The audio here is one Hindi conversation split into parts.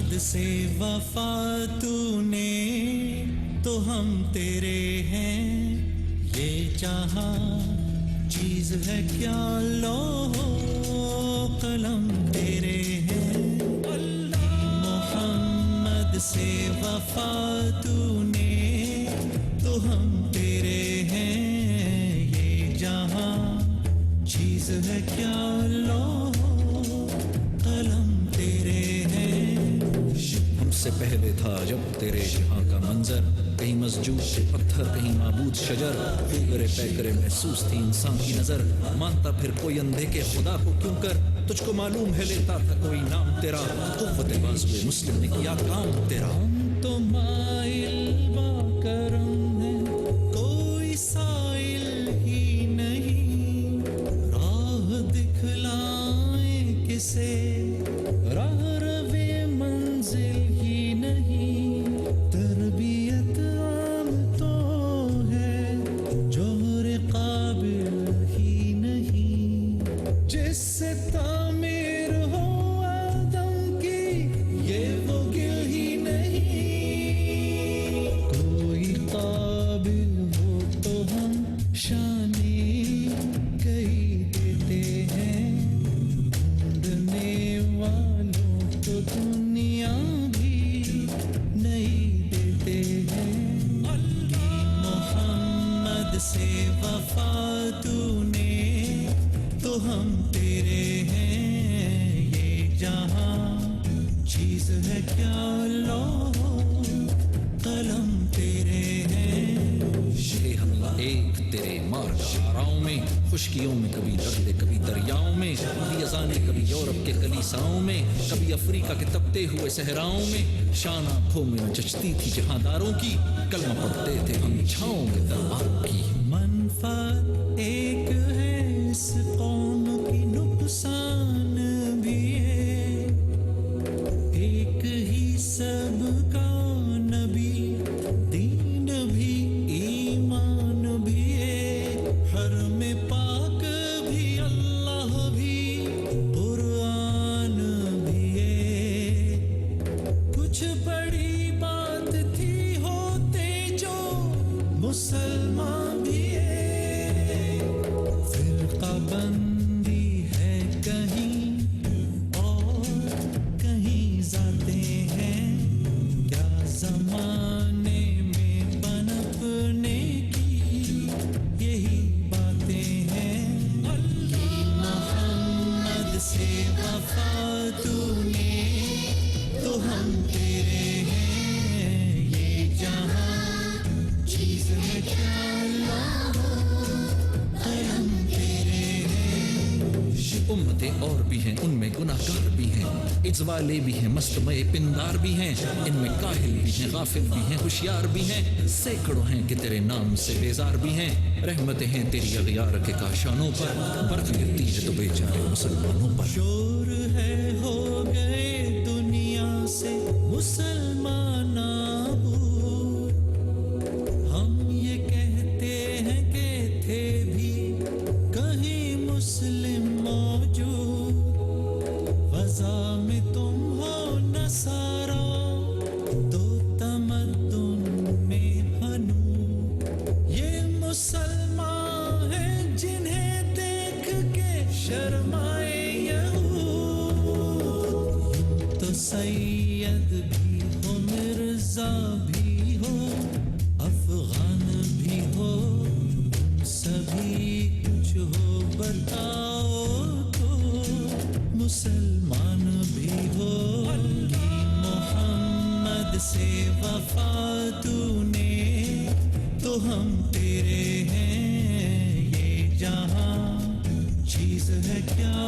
मोहम्मद से वफा तूने तो हम तेरे हैं, ये चाहा चीज है क्या लो कलम तेरे हैं। मोहम्मद से वफा तूने तो हम तेरे हैं, ये जहां चीज है क्या लो कलम तेरे हैं। हमसे पहले था जब तेरे जहां का मंजर, कहीं मस्जूद से पत्थर कहीं माबूद शजर, फिक्रे पैकरे महसूस थी इंसान की नजर। मानता फिर कोई अंधे के खुदा को क्यों कर, तुझको मालूम है लेता था कोई नाम तेरा, कुव्वत बाज़ुए मुस्लिम ने किया काम तेरा। हम तो माइल बाकरम है कोई साइल ही नहीं, राह दिखलाए किसे राह रवे मंजिल ही नहीं। तरबियत आम तो है जोहर काबिल ही नहीं, जिससे तामीर हो आदम की ये वो गिल ही नहीं। कोई काबिल हो तो हम शानी कही देते हैं, ढूंढने वालों को दुनिया भी नहीं देते हैं। मोहम्मद से वफा तूने तो हम तेरे हैं, ये जहां चीज है क्या लो कलम तेरे हैं। ये हमला एक तेरे मार धाराओं में, खुशकियों में कभी दर्द कभी दरियाओं में, कभी अजाने कभी यूरोप के कलीसाओं में, कभी अफ्रीका के तपते हुए सहराओं में। शान आंखों में जचती थी जहांदारों की, कलमा पढ़ते थे हम छाओं के दरबारों की। मनफात एक है इस कौम की, नुकसान भी है एक ही सबका नबी, दीन भी ईमान भी है, हर में पाक भी अल्लाह भी कुरान भी है। कुछ बड़ी बात थी होते जो मुसलमान भी है, फिरका बंदी है कहीं और कहीं जाते हैं, क्या जमाने में पनपने की यही बातें हैं। मोहम्मद से वफा तूने तो हम तेरे हैं, ये जहां चीज है क्या लो कलम तेरे हैं। उम्मतें और भी हैं, उनमें गुनाहगार भी हैं, इज्ज वाले भी हैं, मस्तमय पिंदार भी हैं, इनमें काहिल भी हैं, गाफिल भी हैं, होशियार भी हैं। सैकड़ों हैं कि तेरे नाम से बेजार भी हैं। रहमतें हैं तेरी अगयार के काशानों पर, बरख गिरती है तो बेचारे मुसलमानों पर। शोर है हो गए दुनिया से मुसलमान नाबूद, हम ये कहते हैं कि थे भी कहीं मुस्लिम मौजूद। वज़ा में तुम हो नसारा तो तमद्दुन में हनूद, ये मुसलमान हैं जिन्हें देख के शर्माए यहूद। यूं तो सैयद भी हो मिर्जा भी हो अफगान भी हो, सभी कुछ हो बताओ तो मुसलमान भी हो। मोहम्मद से वफा तूने तो हम तेरे हैं, ये जहां चीज है क्या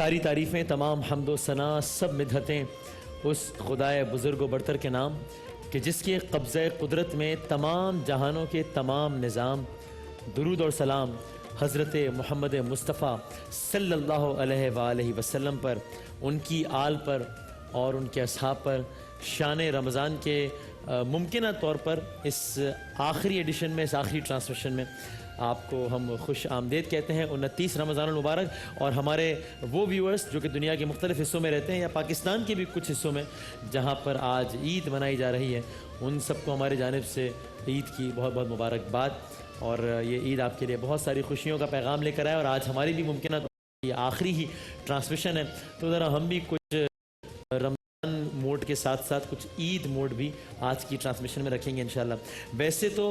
सारी तारीफ़ें, तमाम हम्दो सना, सब मिदहतें उस खुदाए बुज़ुर्ग व बरतर के नाम कि जिसके कब्ज़े कुदरत में तमाम जहानों के तमाम निज़ाम। दुरूद और सलाम हज़रत मोहम्मद मुस्तफ़ा सल्लल्लाहु अलैहि वसल्लम पर, उनकी आल पर और उनके असहाब पर। शान रमज़ान के मुमकिन तौर पर इस आखिरी एडिशन में, इस आखिरी ट्रांसमिशन में आपको हम खुश आमदेद कहते हैं। 29 रमज़ानुल मुबारक। और हमारे वो व्यूअर्स जो कि दुनिया के मुख्तलिफ़ हिस्सों में रहते हैं या पाकिस्तान के भी कुछ हिस्सों में जहाँ पर आज ईद मनाई जा रही है, उन सबको हमारी जानिब से ईद की बहुत बहुत मुबारकबाद। और ये ईद आपके लिए बहुत सारी खुशियों का पैगाम लेकर आए। और आज हमारी भी मुमकिन ये आखिरी ही ट्रांसमिशन है, तो ज़रा हम भी कुछ मोड के साथ साथ कुछ ईद मोड भी आज की ट्रांसमिशन में रखेंगे इंशाल्लाह। वैसे तो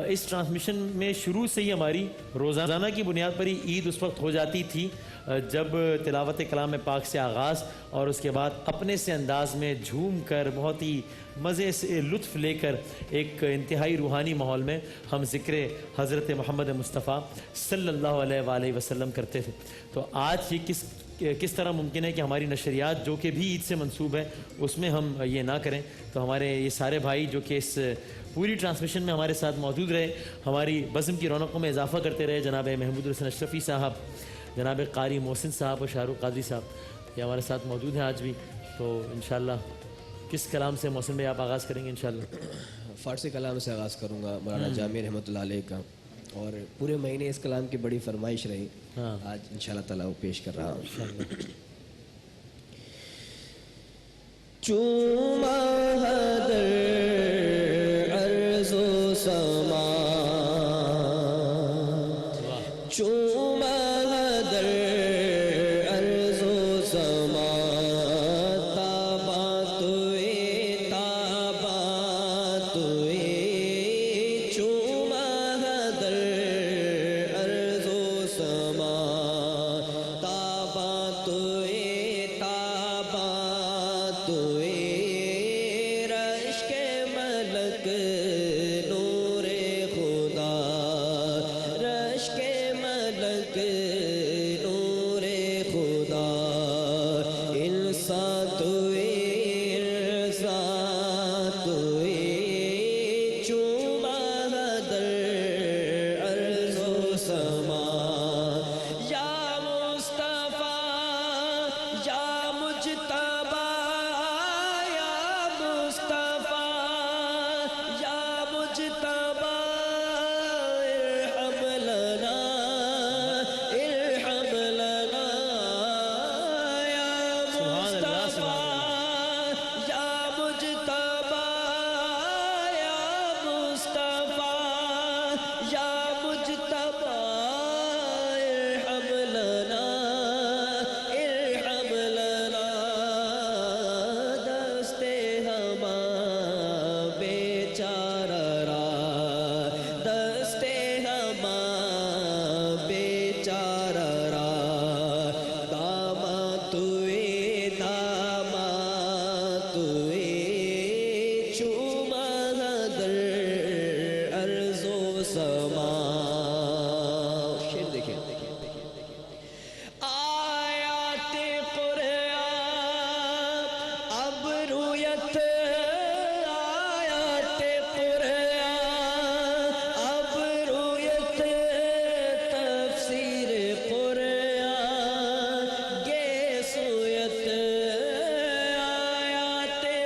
इस ट्रांसमिशन में शुरू से ही हमारी रोज़ाना की बुनियाद पर ही ईद उस वक्त हो जाती थी जब तिलावत कलाम पाक से आगाज़ और उसके बाद अपने से अंदाज में झूम कर, बहुत ही मज़े से लुत्फ़ लेकर एक इंतहाई रूहानी माहौल में हम ज़िक्र हज़रत मोहम्मद मुस्तफ़ा सल्लल्लाहु अलैहि वसल्लम करते थे। तो आज ये किस तरह मुमकिन है कि हमारी नशरियात जो कि भी ईद से मंसूब है उसमें हम ये ना करें। तो हमारे ये सारे भाई जो कि इस पूरी ट्रांसमिशन में हमारे साथ मौजूद रहे, हमारी बज़्म की रौनकों में इजाफ़ा करते रहे, जनाब महमूद हसन अशरफ़ी साहब, जनाब कारी मोहसिन साहब और शाहरुख कादरी साहब, ये हमारे साथ मौजूद हैं आज भी। तो इंशाल्लाह किस कलाम से मोहसिन भाई आप आगाज़ करेंगे? इंशाल्लाह फ़ारसी कलाम से आगाज़ करूँगा, मौलाना जामी रहमतुल्लाह अलैह का। और पूरे महीने इस कलाम की बड़ी फरमाइश रही। हाँ, आज इंशाल्लाह ताला वो पेश कर रहा हूँ। चूमा हदर अर्ज़ो समा, चूमा हदर अर्ज़ो समा, ताबा तुए ताबा तुए, चूमा हदर अर्ज़ो समा, ताबा तुए ताबा तुए, रश के मलक नूरे खुदा, रश के मलक नूरे खुदा, इंसान तुए इंसान तुए, चूमा हदर अर्ज़ो समा, या मुस्तफ़ा या मुज्तबा, या मुस्तफ़ा या मुज्तबा, इरहम लना इरहम लना, या मुस्तफ़ा या मुज्तबा, या मुस्तफ़ा या मुज्तबा, इरहम लना इरहम लना, दस्ते हमा बेचारा रा, दस्ते हमा बेचारा रा, दामा तुए दामा तुए, चूमा हदर अर्ज़ो समा। शेर देखिए, आयाते कुरान अब रुयत, आयाते कुरान अब रुयत, तफसीर कुरान गे सुयत, आयाते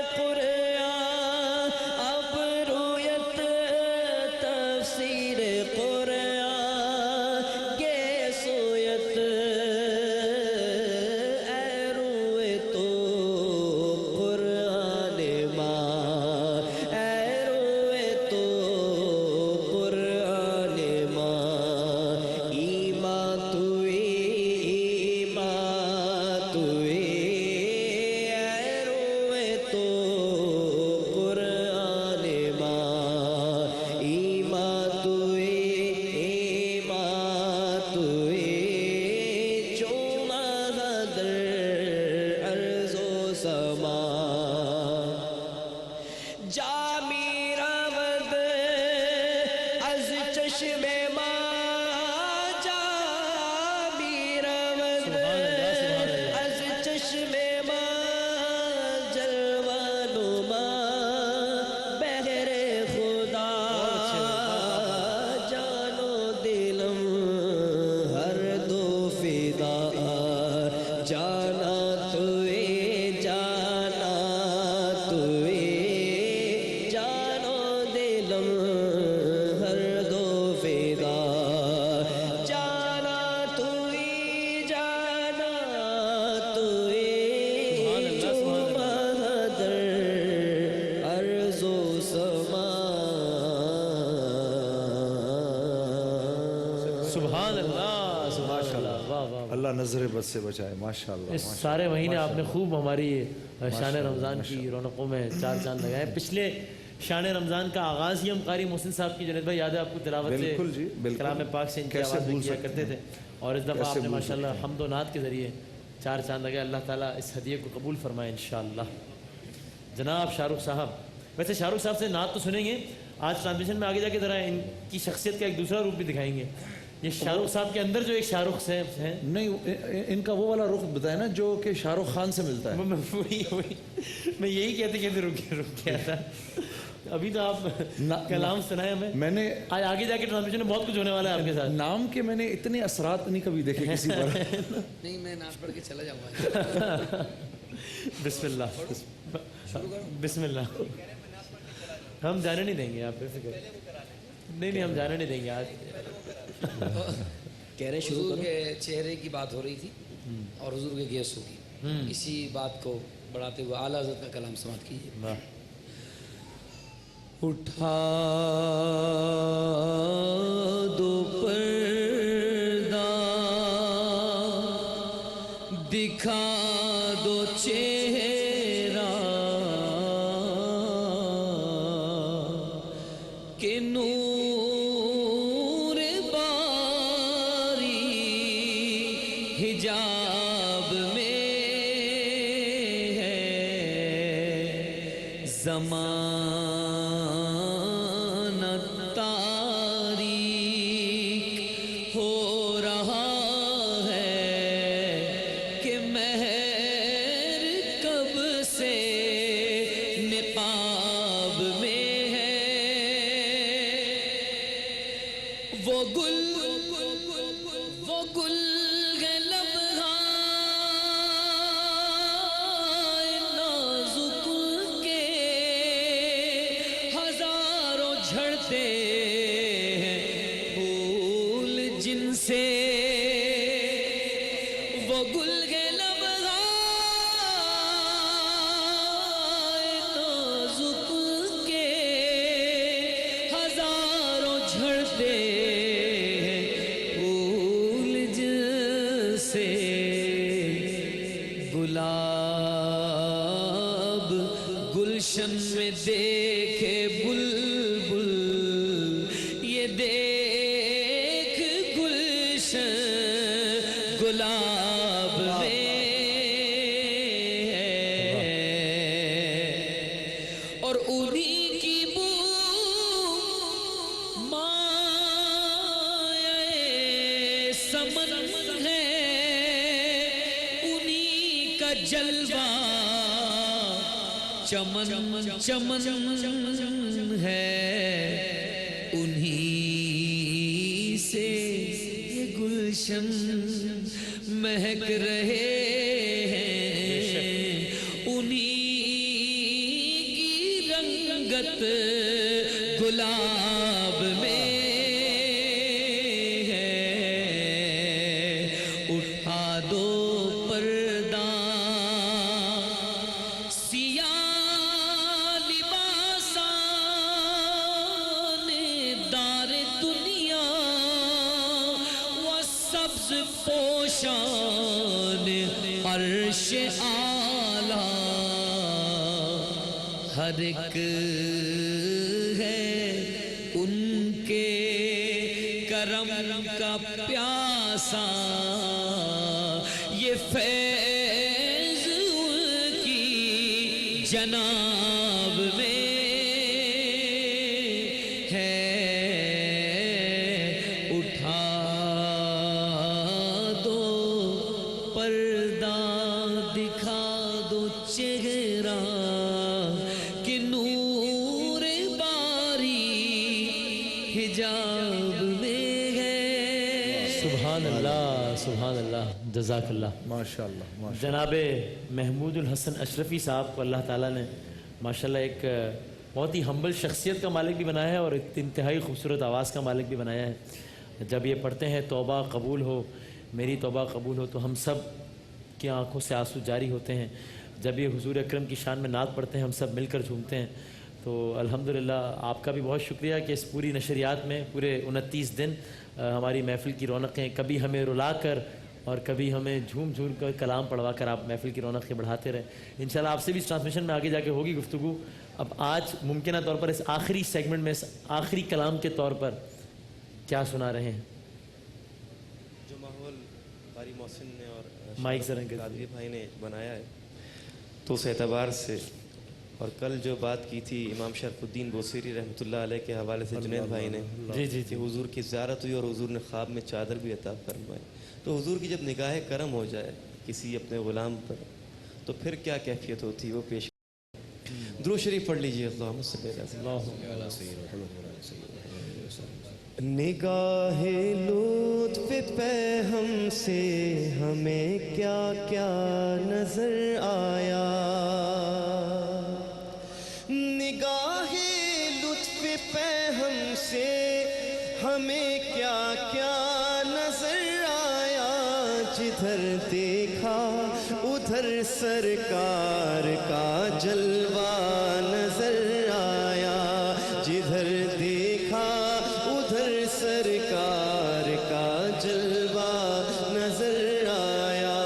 सुभान अल्लाह, सुभान अल्लाह, वाह वाह वाह। अल्लाह नजर बद से बचाए। माशाल्लाह इस सारे महीने आपने खूब हमारी शान रमज़ान की रौनकों में चार चांद लगाए। पिछले शान रमज़ान का आगाज़ ही हम कारी मोहसिन साहब की जुनैद भाई याद है आपको तिलावत से बिल्कुल जी, बिल्कुल। कलाम पाक से इनकी कैसे आवाज़ में भूल किया सकते करते थे और इस दफ़ा आपने माशाल्लाह हम्द व नात के ज़रिए चार चांद लगाए। अल्लाह ताला इस हदिये को कबूल फरमाए इंशाअल्लाह। जनाब शाहरुख साहब, वैसे शाहरुख साहब से नात तो सुनेंगे, आज ट्रांसमिशन में आगे जाके ज़रा इनकी शख्सियत का एक दूसरा रूप भी दिखाएंगे। ये शाहरुख साहब के अंदर जो एक शाहरुख से हैं, नहीं इनका वो वाला रुख बताया ना जो कि शाहरुख खान से मिलता है। मैं यही कहते रुक गया था। अभी तो आप कलाम सुनाए हमें, मैंने आज आगे जाके ट्रांसमिशन में बहुत कुछ होने वाला है आपके साथ। नाम के मैंने इतने असरात नहीं कभी देखे किसी पर। नहीं, मैं नाच पढ़ के चला जाऊंगा। बिस्मिल्लाह बिस्मिल्लाह। हम जाने नहीं देंगे आप बेफिक्र। नहीं हम जाने नहीं देंगे आज। कह रहे शुरू हुजूर करो। के चेहरे की बात हो रही थी और हुजूर के गेसों की, इसी बात को बढ़ाते हुए आला हज़रत का कलाम समाप्त कीजिए। वाह। उठा दो पर्दा, दिखा दो चेहरा, के नूर बारी हिजाब में है, ज़माना तारीक हो रहा है कि महर कब से निकाब में है। वो गुल है लम्हाए नाजुक के, हजारों झड़ते हैं फूल जिनसे। वो गुल है लम्हाए नाजुक के, हजारों झड़ते हैं फूल जिनसे। गुलाब गुलशन में देखे बुलबुल, ये देख गुलशन गुलाब में है, और उन्हीं की बू माए समन है, उन्हीं का जलवा चमन चमन है, उन्हीं से ये गुलशन महक रहे हैं, उन्हीं की रंगत गुलाब में है। उठा दो पर्दा, सिया लिबासाने दारे दुनिया, व सब्ज पोशान अर्श आला, हर एक है उनके करम का प्यासा, ये फैज़ उनकी जनाब में है। उठा दो पर्दा, दिखा दो चेहरा, कि नूर बारी हिजाब में है। सुभान अल्लाह, सुभान अल्लाह, जज़ाकल्लाह। माशाल्लाह माशाल्लाह। जनाब महमूदुल हसन अशरफ़ी साहब को अल्लाह ताला ने माशाल्लाह एक बहुत ही हम्बल शख्सियत का मालिक भी बनाया है और एक इंतहाई खूबसूरत आवाज़ का मालिक भी बनाया है। जब ये पढ़ते हैं तौबा कबूल हो, मेरी तौबा कबूल हो, तो हम सब की आंखों से आंसू जारी होते हैं। जब ये हुजूर अकरम की शान में नात पढ़ते हैं, हम सब मिलकर झूमते हैं। तो अल्हम्दुलिल्लाह आपका भी बहुत शुक्रिया कि इस पूरी नशरियात में पूरे 29 दिन हमारी महफ़िल की रौनकें कभी हमें रुला कर और कभी हमें झूम झूम कर कलाम पढ़वा कर आप महफ़िल की रौनकें बढ़ाते रहे। इंशाल्लाह आपसे भी इस ट्रांसमिशन में आगे जाके होगी गुफ्तगू। अब आज मुमकिन तौर पर इस आखिरी सेगमेंट में, इस आखिरी कलाम के तौर पर क्या सुना रहे हैं? जो माहौल कारी मोहसिन ने और माइक से रंग कादरी भाई ने बनाया है, तो उस एतबार से, और कल जो बात की थी इमाम शरफुद्दीन बोसीरी रहमतुल्लाह अलैह के हवाले से जुनैद भाई ने, जी जी कि जी, हुजूर की ज़ियारत हुई और हुजूर ने ख्वाब में चादर भी अता फरमाई, तो हुजूर की जब निगाह करम हो जाए किसी अपने ग़ुलाम पर, तो फिर क्या कैफियत होती है वो पेश। दुरूद शरीफ पढ़ लीजिए। अल्लाहुम्मा सल्ली अला सय्यिदिना। निगाहे लुत्फ़ पे हमसे हमें क्या क्या नजर आया, निगाहे लुत्फ़ पे हमसे हमें क्या क्या नजर आया, जिधर देखा उधर सरकार का जलवा नजर आया, जिधर देखा उधर सरकार का जलवा नजर आया,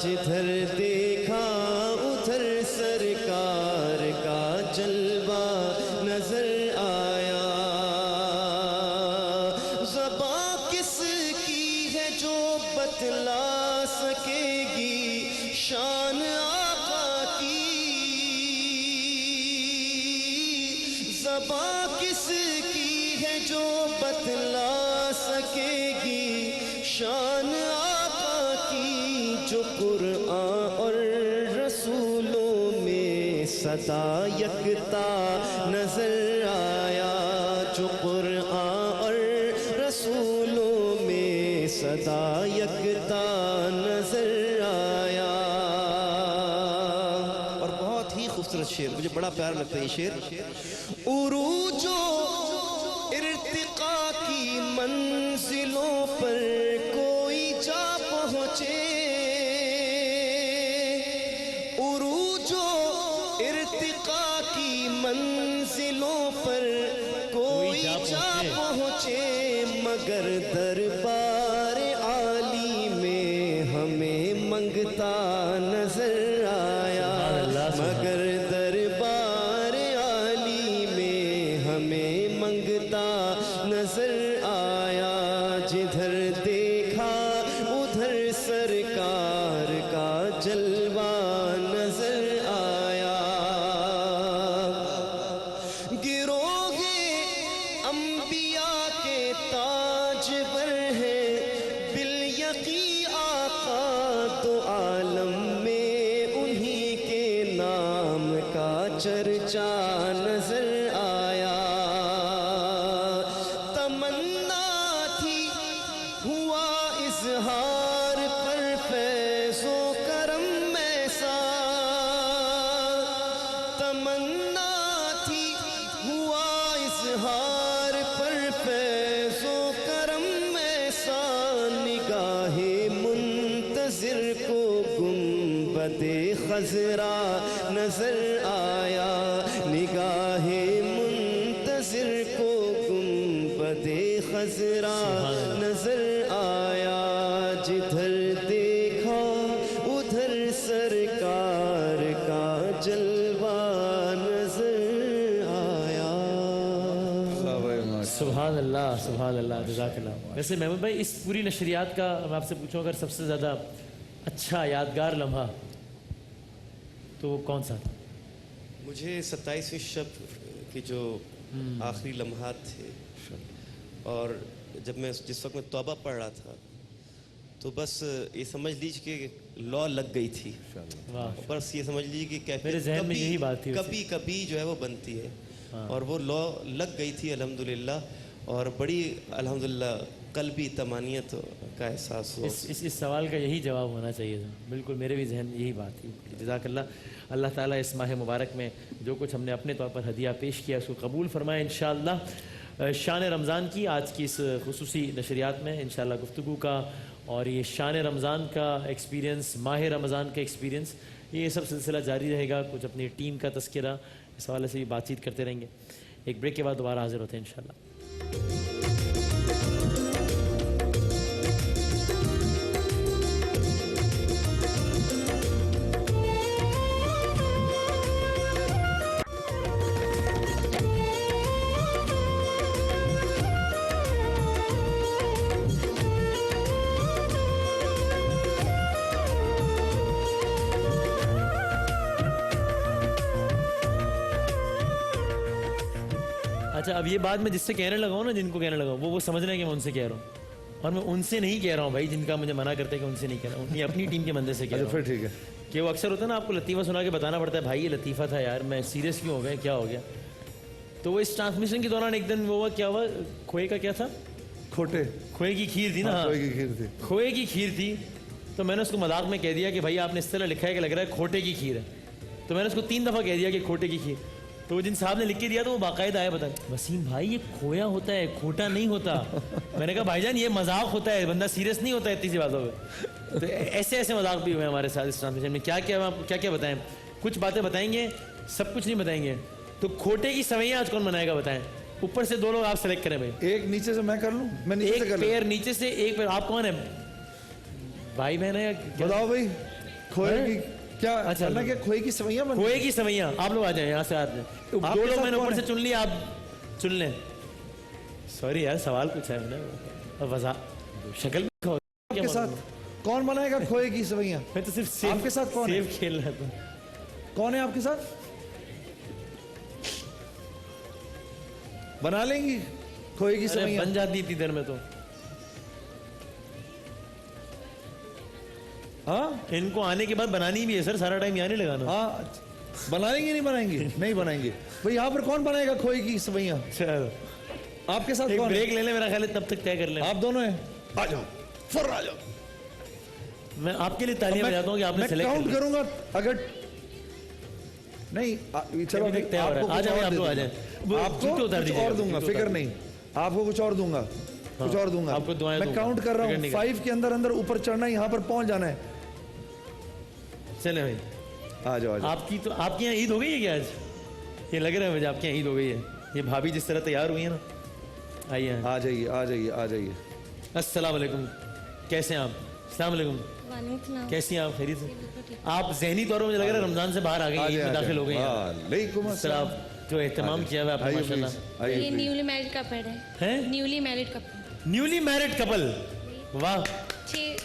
जिधर देखा उधर सरकार का जलवा नजर आया। ज़बां किसकी है जो बतला सकेगी शान आका की, ज़बां किसकी है जो बतला सकेगी शान आका की, जो कुरान और रसूलों में सदा यकता नजर आया, जो कुरान और रसूलों में सदा यकता नजर आया। और बहुत ही खूबसूरत शेर, मुझे बड़ा प्यारा लगता है ये शेर। उरूजो इर्तिका की मंजिलों पर कोई जा पहुँचे, उरूजो इर्तिका की मंजिलों पर कोई जा पहुँचे, मगर दरबार आली में हमें मंगता नजर आया, मगर दरबार आली में हमें मंगता नजर आया, जिधर देखा उधर सरकार का जलवा नजर आया। गिरोगे अंबिया के ताजवर है बिल यकी आका, तो आलम में उन्हीं के नाम का चर्चा नजर आया। तमन्ना थी हुआ इजहार पर फैज़ो करम ऐसा, तमन्ना थी हुआ इजहार पर फैज़ो करम ऐसा, निगाहे मुंतज़िर को गुंबदे खज़रा नजर आया, निगाहे मुंतज़िर को गुंबदे खज़रा नजर आया, जिधर देखा उधर सरकार का जलवा नजर आया। सुभान अल्लाह, सुभान अल्लाह, जज़ाकल्लाह। वैसे महमूद भाई, इस पूरी नशरियात का मैं आपसे पूछूं अगर सबसे ज़्यादा अच्छा यादगार लम्हा, तो वो कौन सा था? मुझे 27वीं शब के जो आखिरी लम्हात थे, और जब मैं जिस वक्त मैं तौबा पढ़ रहा था, तो बस ये समझ लीजिए कि लॉ लग गई थी। वाह, बस ये समझ लीजिए कि कैफियत मेरे जहन में यही बात थी। कभी कभी जो है वो बनती है, और वो लॉ लग गई थी अल्हम्दुलिल्लाह, और बड़ी अल्हम्दुलिल्लाह कल्बी तमानियत का एहसास हुआ। इस सवाल का यही जवाब होना चाहिए था। बिल्कुल मेरे भी जहन में यही बात थी। जज़ाकल्लाह। अल्लाह ताला इस माह मुबारक में जो कुछ हमने अपने तौर पर हदिया पेश किया उसको कबूल फरमाए इंशाअल्लाह। शान रमज़ान की आज की इस खुसूसी नशरियात में इंशाअल्लाह गुफ्तगू का और ये शान रमज़ान का एक्सपीरियंस, माह रमज़ान का एक्सपीरियंस ये सब सिलसिला जारी रहेगा, कुछ अपनी टीम का तस्करा इस हवाले से भी बातचीत करते रहेंगे। एक ब्रेक के बाद दोबारा हाजिर होते हैं इंशाल्लाह। अच्छा, अब ये बात मैं जिससे कहने लगा हूँ ना, जिनको कहने लगा हूँ वो समझ रहे हैं कि मैं उनसे कह रहा हूँ, और मैं उनसे नहीं कह रहा हूँ भाई, जिनका मुझे मना करते हैं कि उनसे नहीं कह रहा हूँ, ये अपनी टीम के बंदे से कह रहा हूँ। फिर ठीक है। कि वो अक्सर होता है ना, आपको लतीफ़ा सुना के बताना पड़ता है, भाई ये लतीफ़ा था यार, मैं सीरियस क्यों हो गया, क्या हो गया। तो वो इस ट्रांसमिशन के दौरान एक दिन वो हुआ, क्या हुआ, खोए का क्या था, खोए की खीर थी ना, खोए की खीर थी, खोए की खीर थी। तो मैंने उसको मजाक में कह दिया कि भाई आपने इस तरह लिखा है कि लग रहा है खोटे की खीर है। तो मैंने उसको 3 दफ़ा कह दिया कि खोटे की खीर। तो वो जिन साहब ने लिख के दिया तो वो बाकायदा आया, बता वसीम भाई ये खोया होता है, खोटा नहीं होता। मैंने कहा भाईजान ये मजाक होता है, बंदा सीरियस नहीं होता है इतनी सी बातों पे। तो ऐसे ऐसे मजाक भी हुए हमारे साथ इस ट्रांसमिशन में। क्या क्या बताएं, कुछ बातें बताएंगे, सब कुछ नहीं बताएंगे। तो खोटे की सवैयां आज कौन बनाएगा बताएं। ऊपर से 2 लोग आप सेलेक्ट करें भाई। एक नीचे से मैं कर लूं, मैं नीचे से एक कर लूं। पैर नीचे से, एक पैर। आप कौन है, भाई बहन है या क्या? बताओ भाई, खोए की क्या अच्छा, करना, क्या खोए की सवैयां बन। खोए की सवैयां। आप लोग आ जाए यहाँ से, हाथ में 2 लोग मैंने ऊपर से चुन लिया, आप चुन लें। सॉरी यार, सवाल पूछा है मैंने, वजह शक्ल भी आपके साथ कौन बनाएगा खोए की सवैयां? मैं तो सिर्फ सेफ, आपके साथ कौन है? सेफ खेल रहा था। कौन है आपके साथ? बना लेंगी खोए की अरे सवैयां? बन जाती इतनी देर में तो। हाँ इनको आने के बाद बनानी भी है सर, सारा टाइम यहाँ नहीं लगाना। हाँ, बनाएंगे नहीं बनाएंगे? नहीं बनाएंगे भाई। यहाँ पर कौन बनाएगा खोए की सवैयां? चल आपके साथ एक कौन है? ब्रेक ले ले, मेरा ख्याल है तब तक तय कर ले। आप दोनों हैं, आ जाओ, फुर्र आ जाओ। मैं आपके लिए तालियां बजाता हूँ कि आपने मैं सेलेक्ट काउंट करूंगा, अगर नहीं चलो अभी तक तय हो रहा है। आ जाओ आप लोग, आ जाए। वो आपको जूते उतार कुछ दीजिएगा, और दूंगा, जूते फिक्र उतार नहीं, आपको कुछ और दूंगा, कुछ और दूंगा। आपको दुआएं मैं दूंगा, काउंट कर रहा फिक्र हूँ, नहीं 5 के अंदर अंदर ऊपर चढ़ना है, यहाँ पर पहुंच जाना है। चले भाई, आ जाओ आ जाओ। आपकी तो आपके यहाँ ईद हो गई है क्या आज? ये लग रहा है मुझे आपके यहाँ ईद हो गई है। ये भाभी जिस तरह तैयार हुई है ना, आइए आ जाइए आ जाइए आ जाइए। अस्सलाम वालेकुम, कैसे हैं आप? अस्सलाम वालेकुम, वालेकुम। कैसी हैं आप? खैरियत से? आप जहनी तौर पर मुझे लग रहा है रमजान से बाहर आ गई, ईद में दाखिल हो गई हैं। वालेकुम सर आप जो एहतमाम किया हुआ है आपने, माशाल्लाह। ये न्यूली मैरिड कपल है। हैं? Newly married couple. Newly married couple, वाह। 6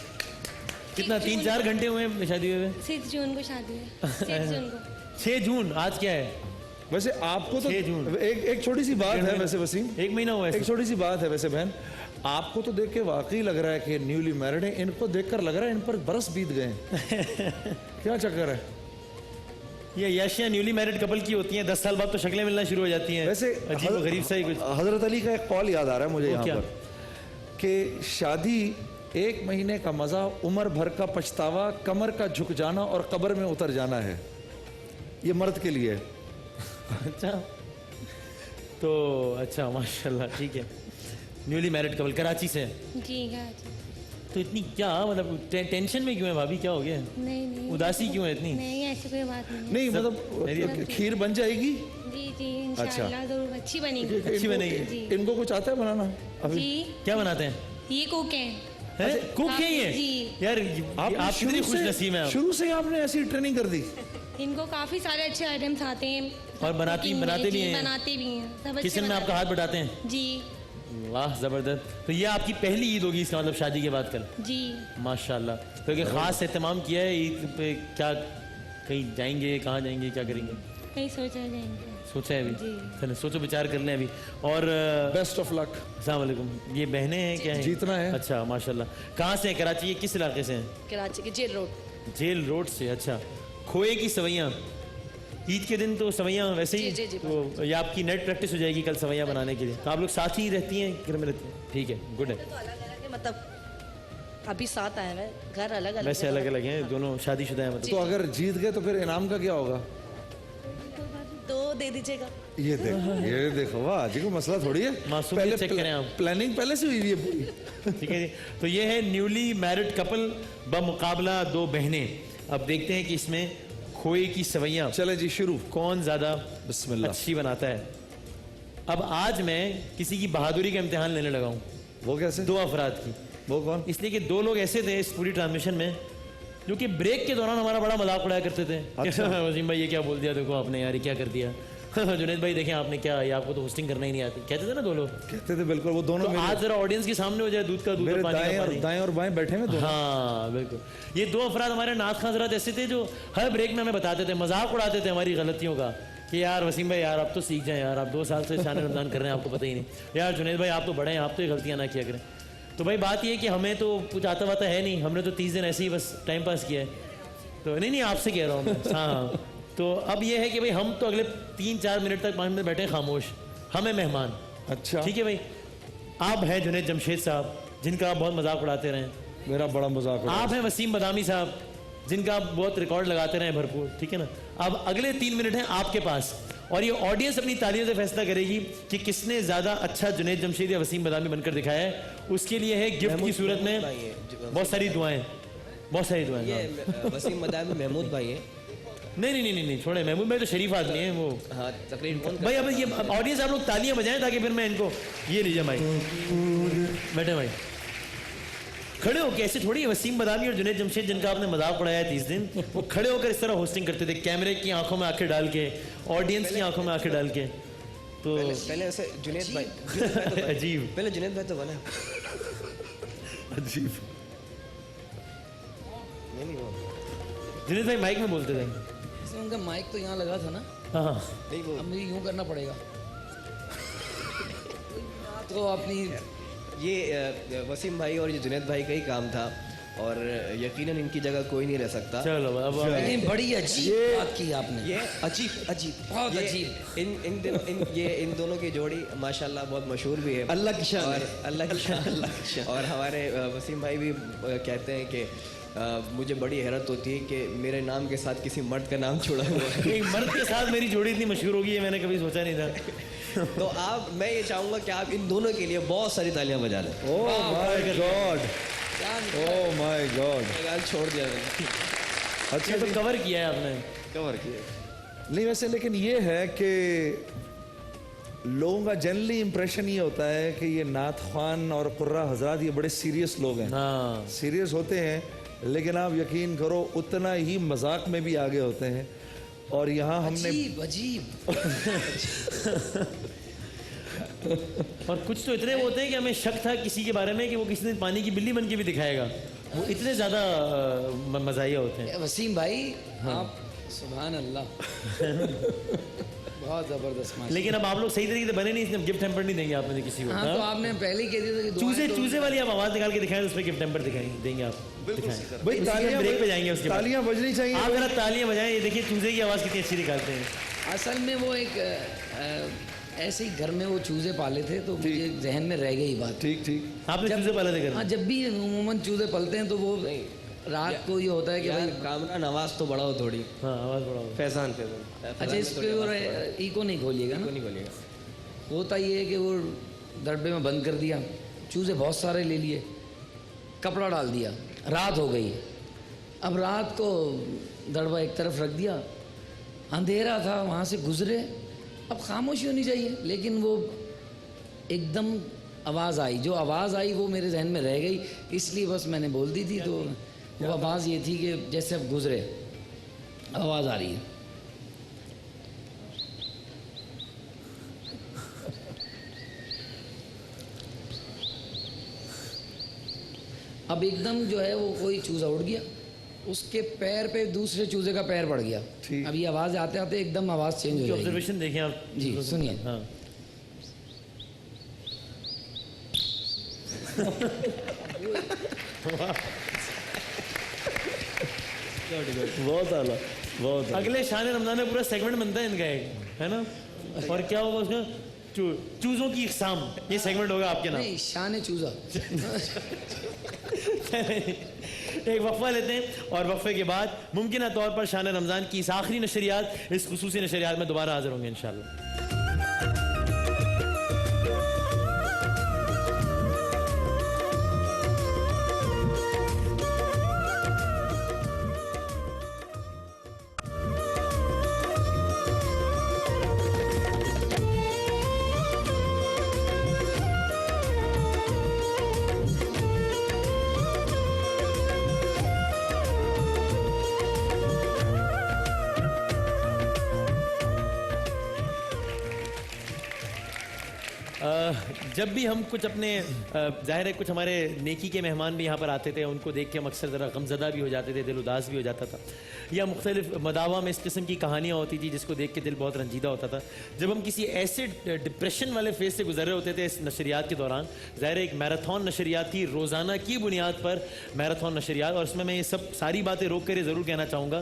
कितना 3-4 घंटे हुए हैं शादी हुए? 6 जून को शादी है। 6 जून को। 6 जून, आज क्या है? वैसे आपको तो 6 जून। एक छोटी सी बात है वैसे वसीम, 1 महीना हुआ है। एक छोटी सी बात है वैसे बहन, आपको तो देख के वाकई लग रहा है कि न्यूली मैरिड है, इनको देखकर लग रहा है इन पर बरस बीत गए हैं। क्या चक्कर है? ये यशिया न्यूली मैरिड कपल की होती हैं, 10 साल बाद तो शक्लें मिलना शुरू हो जाती हैं। वैसे अजीब व गरीब सा ही कुछ। हजरत अली का एक कौल याद आ रहा है मुझे यहाँ क्या? पर, कि शादी 1 महीने का मजा, उम्र भर का पछतावा, कमर का झुक जाना और कब्र में उतर जाना है। ये मर्द के लिए है। अच्छा, तो अच्छा माशाल्लाह, ठीक है। न्यूली मैरिड कपल कराची से हैं। जी जी। तो इतनी क्या मतलब टेंशन में क्यों है भाभी, क्या हो गया? नहीं नहीं, उदासी क्यों है इतनी? नहीं ऐसी कोई बात नहीं है। नहीं मतलब खीर बन जाएगी। जी जी इंशाल्लाह जरूर अच्छी बनेगी। अच्छी बनेगी। जी इनको कुछ आता है बनाना अभी? जी। क्या बनाते हैं? ये कुक हैं। हैं? कुक है ये? जी। यार आपने आप कितनी खुश नसीब हैं आप। शुरू से आपने ऐसी ट्रेनिंग कर दी? इनको काफी सारे अच्छे आइटम्स आते हैं और बनाते भी हैं। बनाते भी हैं सब अच्छे किचन में आपका हाथ बटाते हैं? बनाते- जी वाह जबरदस्त। तो ये आपकी पहली ईद होगी इसका मतलब, शादी के बाद कल? जी। माशाल्लाह। क्योंकि खास एहतमाम किया है ईद पे, क्या कहीं जाएंगे, कहाँ जाएंगे, क्या करेंगे? कहीं सोचा जाएंगे। सोचा है अभी? जी। चलो सोचो, विचार कर लें अभी। और बेस्ट ऑफ लक। अस्सलाम वालेकुम, ये बहनें हैं क्या हैं? जीतना है। अच्छा माशाल्लाह। कहाँ से हैं? कराची के किस इलाके से हैं? कराची के जेल रोड। जेल रोड से। अच्छा, खोए की सवैयाँ ईद के दिन तो सवैयाँ वैसे ही जी, जी, तो ये आपकी नेट प्रैक्टिस हो जाएगी कल सवैयाँ बनाने के लिए। तो आप लोग साथ ही रहती हैं, घर में रहती हैं? ठीक है, गुड है। तो अलग अलग है, मतलब अभी साथ आए हैं, घर अलग अलग वैसे अलग अलग हैं दोनों, शादीशुदा हैं मतलब। तो अगर जीत गए तो फिर इनाम का क्या होगा? तो दे दीजिएगा। ये देखो वाह जी, को मसला थोड़ी है। मासूमियत चेक करें आप। प्लानिंग पहले से हुई है पूरी। ठीक है जी। तो ये है न्यूली मैरिड कपल बमुकाबला 2 बहनें। अब देखते हैं कि इसमें खोए की सवैयां चले जी शुरू। कौन ज्यादा बिस्मिल्लाह। अच्छी बनाता है। अब आज मैं किसी की बहादुरी का इम्तिहान लेने लगा हूँ, वो कैसे? 2 अफराद की। वो कौन? इसलिए कि 2 लोग ऐसे थे इस पूरी ट्रांसमिशन में जो कि ब्रेक के दौरान हमारा बड़ा मजाक उड़ाया करते थे। अच्छा। वसीम भाई ये क्या बोल दिया, देखो आपने यार, ये क्या कर दिया। जुनैद भाई देखें आपने क्या, ये आपको तो होस्टिंग करना ही नहीं आती, कहते थे ना 2 लोग। कहते थे बिल्कुल, वो दोनों तो आज जरा ऑडियंस के सामने हो जाए, दूध का दूध और मेरे पानी का पानी। दाएं और बाएं बैठे हैं दोनों। हाँ बिल्कुल, ये 2 अफराद हमारे नाथ खान हज़रात ऐसे थे जो हर ब्रेक में हमें बताते थे, मजाक उड़ाते थे हमारी गलतियों का कि यार वसीम भाई यार आप तो सीख जाएं यार, आप 2 साल से शान रमजान कर रहे हैं, आपको पता ही नहीं। यार जुनैद भाई आप तो बड़े हैं, आप तो ये गलतियाँ ना किया करें। तो भाई बात ये है कि हमें तो कुछ आता वाता है नहीं, हमने तो 30 दिन ऐसे ही बस टाइम पास किया है। तो नहीं आपसे कह रहा हूँ मैं। हाँ तो अब ये है कि भाई हम तो अगले 3-4 मिनट तक 5 मिनट बैठे खामोश, हमें मेहमान। अच्छा ठीक है भाई, आप हैं जुनैद जमशेद साहब जिनका आप बहुत मजाक उड़ाते रहें। मेरा बड़ा मजाक उड़ा। आप हैं वसीम बदामी साहब जिनका आप बहुत रिकॉर्ड लगाते रहें भरपूर, ठीक है ना। अब अगले 3 मिनट हैं आपके पास और ये ऑडियंस अपनी तालियों से फैसला करेगी कि किसने ज्यादा अच्छा जुनैद जमशेद या वसीम बदामी बनकर दिखाया है। उसके लिए है गिफ्ट की सूरत में बहुत सारी दुआएं, बहुत सारी दुआएं। ये वसीम मदामी महमूद भाई है। नहीं छोड़े, महमूद भाई तो शरीफ आदमी है वो। हाँ तकरीबन भाई अब ये ऑडियंस आप लोग तालियां बजाएं ताकि फिर मैं इनको ये लीजिए भाई, बैठे भाई, खड़े होकर ऐसे थोड़ी। वसीम बदामी और जुनैद जमशेद जिनका आपने मजाक उड़ाया है 30 दिन, वो खड़े होकर इस तरह होस्टिंग करते थे, कैमरे की आंखों में आंखें डाल के, ऑडियंस की आंखों में आंखें डाल के। तो पहले ऐसे जुनैद भाई अजीब, पहले जुनैद भाई तो बना। अजीब। जुनैद भाई माइक में बोलते थे। इसमें उनका माइक तो यहाँ लगा था ना, हाँ अब मुझे यूं करना पड़ेगा तो अपनी ये वसीम भाई और ये जुनैद भाई का ही काम था और यकीनन इनकी जगह कोई नहीं रह सकता। चलो अब लेकिन बड़ी अजीब बात की आपने, ये अजीब बहुत ये अजीब। इन दिनों इन दोनों की जोड़ी माशाल्लाह बहुत मशहूर भी है। अल्लाह की शान और अल्लाह की शान। और हमारे वसीम भाई भी कहते हैं कि मुझे बड़ी हैरत होती है कि मेरे नाम के साथ किसी मर्द का नाम जुड़ा हुआ है। एक मर्द के साथ मेरी जोड़ी इतनी मशहूर होगी, मैंने कभी सोचा नहीं था। तो मैं ये चाहूँगा कि आप इन दोनों के लिए बहुत सारी तालियां बजा लें। Oh my God, oh my God. गाल छोड़ दिया मैंने। अच्छा तो कवर किया है आपने। कवर किया। नहीं वैसे लेकिन ये है कि लोगों का जनरली इंप्रेशन ये होता है कि ये नाथ खान और कुर्रा हजरात ये बड़े सीरियस लोग हैं। हाँ सीरियस होते हैं, लेकिन आप यकीन करो उतना ही मजाक में भी आगे होते हैं। और यहाँ हमने अजीब और कुछ तो इतने वो होते हैं कि हमें शक था किसी के बारे में कि वो किसी दिन पानी की बिल्ली बन के भी दिखाएगा, वो इतने ज्यादा मजाहिया होते हैं। वसीम भाई आप सुभान अल्लाह बहुत जबरदस्त माशाल्लाह। लेकिन अब आप लोग सही तरीके से बने नहीं, इसलिए गिफ्ट हैम्पर नहीं देंगे आप मुझे किसी को। हाँ तो आपने पहले ही कह दिया था कि चूजे वाली आप आवाज निकाल के दिखाएं, उस पर गिफ्ट हैम्पर देंगे आप। भाई तालियां ब्रेक पे जाएंगे उसके बाद। तालियां बजनी चाहिए। आप जरा तालियां बजाएं, ये देखिए चूजे की आवाज कितनी अच्छी निकालते हैं। असल में वो एक ऐसे ही घर में वो चूजे पाले थे तो मुझे जहन में रह गई बात। ठीक आपने चूजे पाले थे घर हाँ में? जब भी अमूमन चूजे पलते हैं तो वो रात को ये होता है कि भाई कामरान आवाज तो बढ़ाओ थोड़ी। हाँ आवाज बड़ा होगा। फैजान अच्छा इस पे और इको नहीं खोलिएगा ना। नहीं बोलिएगा। होता ये है कि वो दड़बे में बंद कर दिया, चूजे बहुत सारे ले लिए, कपड़ा डाल दिया, रात हो गई। अब रात को दड़बा एक तरफ रख दिया, अंधेरा था, वहाँ से गुजरे, अब खामोशी होनी चाहिए, लेकिन वो एकदम आवाज़ आई, जो आवाज़ आई वो मेरे जहन में रह गई, इसलिए बस मैंने बोल दी थी। तो वो आवाज़ ये थी कि जैसे अब गुजरे, आवाज़ आ रही है। अब एकदम जो है वो कोई चूजा उड़ गया, उसके पैर पे दूसरे चूजे का पैर पड़ गया। अब ये आवाज़ आते आते एकदम आवाज़ चेंज हो जाएगी। ऑब्जर्वेशन देखें आप जी सुनिए। हाँ बहुत आला, बहुत आला। अगले शान रमजान में पूरा सेगमेंट बनता है इनका एक, है ना। और क्या होगा उसका, चूजों की इकसाम, ये सेगमेंट होगा आपके नाम। नहीं शान चूजा। एक वक्फा लेते हैं और वक्फे के बाद मुमकिन तौर पर शान रमजान की इस आखिरी नशरियात, इस खुसूसी नशरियात में दोबारा हाजिर होंगे इंशाल्लाह। जब भी हम कुछ अपने जाहिर है कुछ हमारे नेकी के मेहमान भी यहाँ पर आते थे, उनको देख के हम अक्सर ज़रा गमज़दा भी हो जाते थे, दिल उदास भी हो जाता था, या मुख्तलिफ मदावा में इस किस्म की कहानियाँ होती थी जिसको देख के दिल बहुत रंजीदा होता था। जब हम किसी ऐसे डिप्रेशन वाले फेज से गुजर रहे होते थे इस नशरियात के दौरान, ज़ाहिर एक मैराथन नशरियात थी, रोज़ाना की बुनियाद पर मैराथन नशरियात, और उसमें मैं ये सब सारी बातें रोक कर ज़रूर कहना चाहूँगा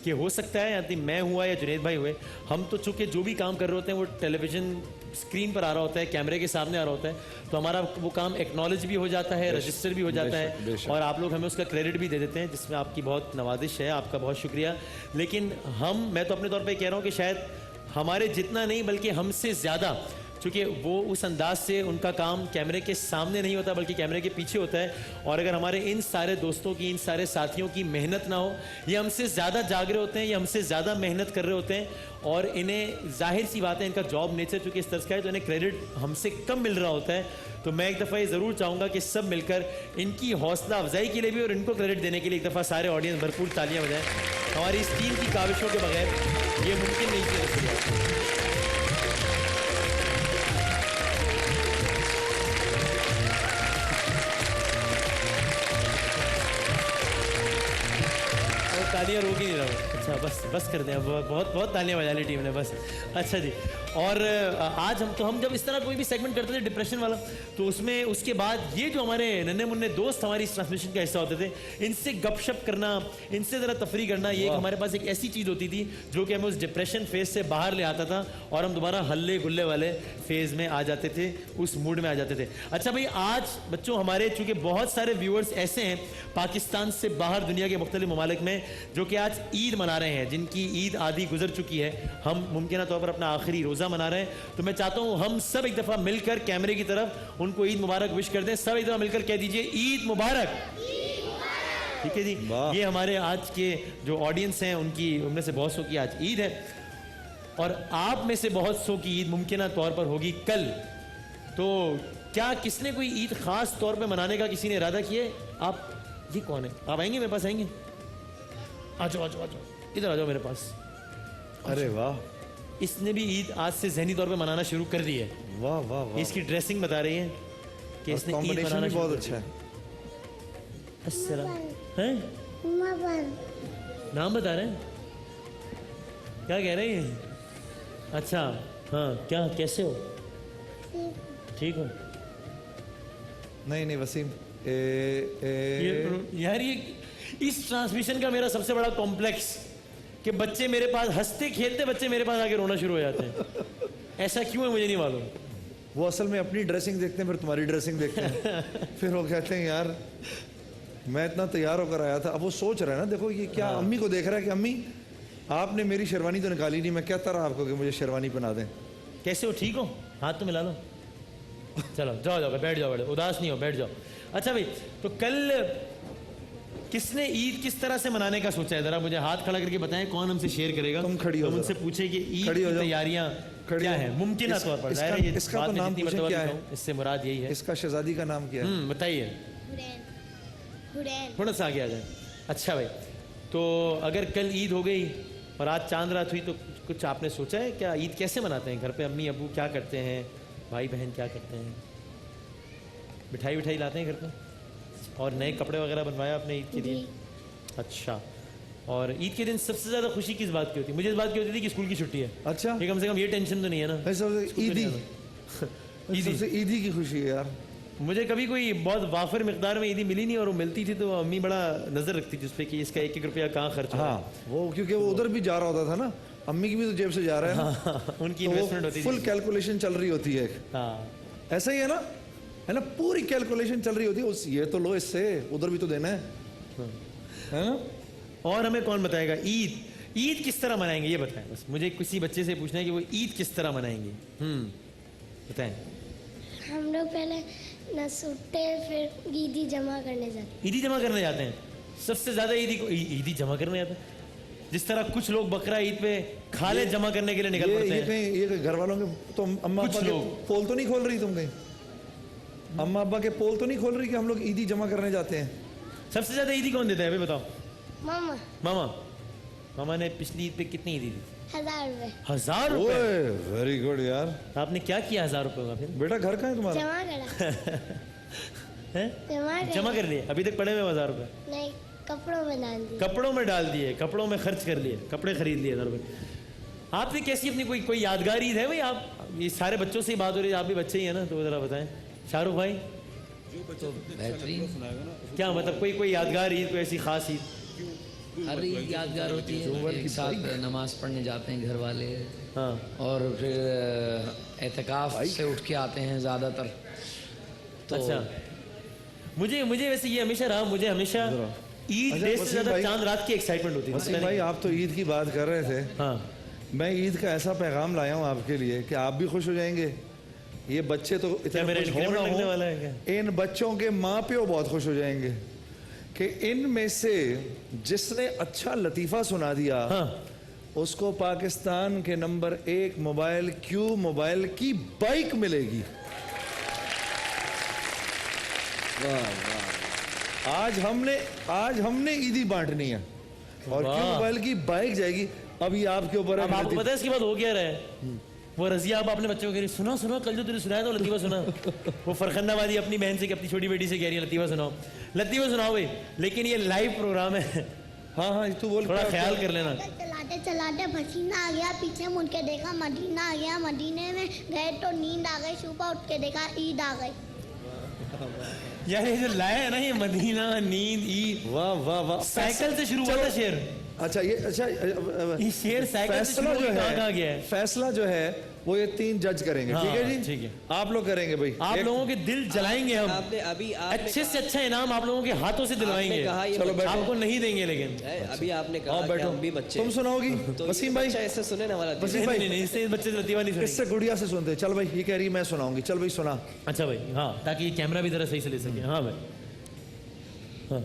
कि हो सकता है यानी मैं हुआ या जुनेद भाई हुए, हम तो चूँकि जो भी काम कर रहे होते हैं वो टेलीविज़न स्क्रीन पर आ रहा होता है, कैमरे के सामने आ रहा होता है, तो हमारा वो काम एक्नॉलेज भी हो जाता है, रजिस्टर भी हो जाता है, और आप लोग हमें उसका क्रेडिट भी दे देते हैं, जिसमें आपकी बहुत नवाजिश है, आपका बहुत शुक्रिया। लेकिन मैं तो अपने तौर पे कह रहा हूँ कि शायद हमारे जितना नहीं बल्कि हमसे ज़्यादा, चूँकि वो उस अंदाज से उनका काम कैमरे के सामने नहीं होता बल्कि कैमरे के पीछे होता है, और अगर हमारे इन सारे दोस्तों की, इन सारे साथियों की मेहनत ना हो, ये हमसे ज़्यादा जाग रहे होते हैं, ये हमसे ज़्यादा मेहनत कर रहे होते हैं, और इन्हें जाहिर सी बात है इनका जॉब नेचर चूँकि इस तरह का है तो इन्हें क्रेडिट हमसे कम मिल रहा होता है। तो मैं एक दफ़ा ये ज़रूर चाहूँगा कि सब मिलकर इनकी हौसला अफजाई के लिए भी और इनको क्रेडिट देने के लिए एक दफ़ा सारे ऑडियंस भरपूर तालियाँ बजाएं। हमारी इस टीम की काविशों के बगैर ये मुमकिन नहीं थी। तालियां रोक ही नहीं रहा हूँ। अच्छा बस कर दें, बहुत बहुत तालियां बजा ली टीम ने बस। अच्छा जी, और आज हम जब इस तरह कोई भी सेगमेंट करते थे डिप्रेशन वाला, तो उसमें उसके बाद ये जो हमारे नन्हे मुन्ने दोस्त हमारी इस ट्रांसमिशन का हिस्सा होते थे, इनसे गपशप करना, इनसे ज़रा तफरी करना, ये हमारे पास एक ऐसी चीज़ होती थी जो कि हमें उस डिप्रेशन फेज से बाहर ले आता था और हम दोबारा हल्ले गुल्ले वाले फेज में आ जाते थे, उस मूड में आ जाते थे। अच्छा भाई, आज बच्चों हमारे चूँकि बहुत सारे व्यूअर्स ऐसे हैं पाकिस्तान से बाहर दुनिया के मुख्तलिफ ममालिक में जो कि आज ईद मना रहे हैं, जिनकी ईद आधी गुजर चुकी है, हम मुमकिन तौर पर अपना आखिरी रोज़ा मना रहे हैं, तो मैं चाहता हूं हम सब एक दफ़ा मिलकर कैमरे की तरफ उनको ईद मुबारक विश कर दें। सब एक दफ़ा मिलकर कह दीजिए ईद मुबारक। ठीक है जी, ये हमारे आज के जो ऑडियंस हैं उनकी उनमें से बहुत सौ की आज ईद है, और आप में से बहुत सौ की ईद मुमकिन तौर पर होगी कल। तो क्या किसने कोई ईद खास तौर पर मनाने का किसी ने इरादा किया? आप ये कौन है? आप आएंगे मेरे पास? आएंगे? आ जाओ इधर आ जाओ मेरे पास। अरे वाह, इसने भी ईद आज से ज़हनी तौर पे मनाना शुरू कर दी है। वाह वाह वाह, इसकी ड्रेसिंग बता रही है कि इसने ईद मनाना बहुत अच्छा है। हैं? नाम बता रहे हैं? क्या कह रहे हैं? अच्छा हाँ, क्या कैसे हो? ठीक हो? नहीं वसीम, यार ये इस ट्रांसमिशन का मेरा सबसे बड़ा कॉम्प्लेक्स कि बच्चे मेरे पास हंसते खेलते बच्चे मेरे पास आके रोना शुरू हो जाते हैं। ऐसा क्यों है मुझे नहीं मालूम। वो असल में अपनी ड्रेसिंग देखते हैं, फिर तुम्हारी ड्रेसिंग देखते हैं, फिर वो कहते हैं यार मैं इतना तैयार होकर आया था। अब वो सोच रहा है ना, देखो ये क्या अम्मी को देख रहा है कि अम्मी आपने मेरी शेरवानी तो निकाली नहीं, मैं कहता रहा आपको कि मुझे शेरवानी पहना दें। कैसे हो? ठीक हो? हाथ तो मिला लो। चलो जाओ बैठ जाओ, उदास नहीं हो, बैठ जाओ। अच्छा भाई, तो कल किसने ईद किस तरह से मनाने का सोचा है? जरा मुझे हाथ खड़ा करके बताएं, कौन हमसे शेयर करेगा? तुम खड़ी हो, मुझसे पूछे कि ईद की तैयारियां क्या है मुमकिन तौर पर। इसका तो नाम पूछे क्या है? इससे मुराद यही है। इसका शहजादी का नाम क्या है? बताइए। थोड़ा सा आगे आ जाए। अच्छा भाई, तो अगर कल ईद हो गई और आज चांद रात हुई, तो कुछ आपने सोचा है क्या? ईद कैसे मनाते हैं घर पे? अम्मी अबू क्या करते हैं? भाई बहन क्या करते हैं? मिठाई लाते हैं घर पे? और नए कपड़े वगैरह बनवाया आपने ईद के दिन? अच्छा, और ईद के दिन सबसे ज़्यादा खुशी किस बात की होती है? मुझे इस बात की होती थी कि स्कूल की छुट्टी है। अच्छा, ये कम से कम ये टेंशन तो नहीं है ना? ईदी की खुशी है यार। मुझे कभी कोई बहुत वाफिर मिकदार में ईदी मिली नहीं, और वो मिलती थी तो अम्मी बड़ा नज़र रखती थी उस पर कि इसका 1-1 रुपया कहाँ खर्च हो। हाँ, वो क्योंकि वो उधर भी जा रहा होता था ना, अम्मी की भी तो जेब से जा रहा है ना। उनकी इन्वेस्टमेंट होती है, फुल कैलकुलेशन चल रही होती है। हाँ, ऐसा ही है ना, पूरी कैलकुलेशन चल रही होती है। ये तो लो, इससे उधर भी तो देना है ना। और हमें कौन बताएगा ईद किस तरह मनाएंगे? ये बताएं बस, मुझे किसी बच्चे से पूछना है कि वो ईद किस तरह मनाएंगे। बताएं। हम लोग पहले न सुट्टे फिर ईदी जमा करने जाते हैं। ईदी जमा करने जाते हैं? सबसे ज्यादा ईदी जमा करने जाते हैं। जिस तरह कुछ लोग बकरा ईद पे खाले जमा करने के लिए निकल पड़ते हैं। ये घर वालों के तो अम्मा अब्बा के पोल तो नहीं खोल रही? तुम कहीं अम्मा अब्बा के पोल तो नहीं खोल रही कि हम लोग ईदी जमा करने जाते हैं? सबसे ज्यादा ईदी कौन देता है भाई बताओ? मामा। मामा ने पिछली ईद पे कितनी ईदी दी? 1000 रुपए 1000 रुपए? ओए वेरी गुड यार। आपने क्या किया 1000 रुपए का फिर? बेटा घर कहाँ है तुम्हारा? जमा करा हैं? जमा जमा कर लिए? अभी तक पड़े हुए 1000 रुपए? नहीं, कपड़ों में डाल दी। कपड़ों में डाल दिए, कपड़ों में खर्च कर लिए, कपड़े खरीद लिए 1000 रुपए। आपने कैसी अपनी कोई यादगार ईद है भाई? आप ये सारे बच्चों से ही बात हो रही है, आप भी बच्चे ही है ना, तो जरा बताएं शाहरुख भाई। तो बेहतरीन, क्या मतलब कोई यादगार ईद, कोई ऐसी खास ईद? हर ईद यादगार होती है। एक साथ नमाज पढ़ने जाते हैं घर वाले, हाँ, और फिर एहतिकाफ से उठ के आते हैं ज़्यादातर। तो अच्छा, मुझे वैसे ये हमेशा रहा, मुझे हमेशा ईद अच्छा, डे से वसीम ज्यादा भाई- चांद रात की एक्साइटमेंट होती वसीम थी। भाई आप तो ईद की बात कर रहे थे, हाँ, मैं ईद का ऐसा पैगाम लाया हूँ आपके लिए कि आप भी खुश हो जाएंगे। ये बच्चे तो क्या इतने मेरा खुश हो इंक्रीमेंट ना लगने हो, वाला है क्या? इन बच्चों के माँ प्यो बहुत खुश हो जाएंगे कि इनमें से जिसने अच्छा लतीफ़ा सुना दिया, हाँ, उसको पाकिस्तान के नंबर 1 मोबाइल क्यू मोबाइल की बाइक मिलेगी। आज हमने ईदी बांटनी है और वाह। क्यू मोबाइल की बाइक जाएगी। अब ये आपके ऊपर अब है। आपको पता है इसके बाद हो क्या रहा है? वो रजिया अब अपने बच्चों को कह रही, सुनो कल जो तूने सुनाया था लतीफ़ा सुना। वो फरखंदाबादी अपनी बहन से, अपनी छोटी बेटी से कह रही है लतीफ़ा सुनाओ भाई। लेकिन ये लाइव प्रोग्राम है। हाँ तू बोल, थोड़ा ख्याल कर लेना। चलाते चलाते पसीना आ गया, पीछे मुड़ के देखा मदीना आ गया, मदीने में गए तो नींद आ गई, सुबह उठ के देखा ईद आ गई। यार ये जो लाया है ना, ये मदीना, नींद, ईद, वाह वाह वाह। साइकिल से शुरू हुआ था शेर। अच्छा ये शेर साइकिल से फैसला शुरू जो हुआ, कहाँ है, गया है? फैसला जो है वो ये 3 जज करेंगे। हाँ, ठीक है जी, ठीक है। आप लोग करेंगे भाई। आप लोगों के दिल जलाएंगे हम। आपने अभी आपने अच्छे से अच्छा इनाम आप लोगों के हाथों से दिलवाएंगे। कहा ये चलो बैठो। आपको नहीं देंगे लेकिन। अभी आपने आओ कहा कि बैठो, हम भी बच्चे तुम सुनाओगी तो वसीम भाई? बच्चा ऐसे सुने ना वाला वसीम भाई नहीं, इससे इस बच्चे से लतीफ़ा नहीं सुनेंगे। इससे गुड़िया से सुनते। चल भाई, ये कह रही मैं सुनाऊंगी, चल भाई सुना। अच्छा भाई, हाँ, ताकि ये कैमरा भी जरा सही से ले सके। हाँ भाई, हाँ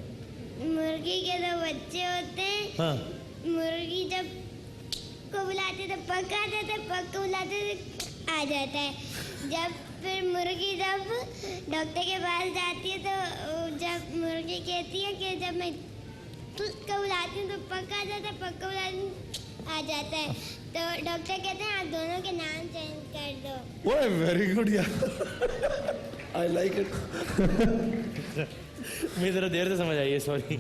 मुर्गी के 2 बच्चे होते हैं। हाँ, मुर्गी जब को बुलाते तो पक आ जाता है, पक को बुलाते तो आ जाता है। जब फिर मुर्गी जब डॉक्टर के पास जाती है तो जब मुर्गी कहती है कि जब मैं को बुलाती हूँ तो पक आ जाता है, पक को बुलाती आ जाता है, तो डॉक्टर कहते हैं आप दोनों के नाम चेंज कर दो। ओए वेरी गुड यार, आई लाइक इट। मुझे जरा देर से समझ आई है, सॉरी।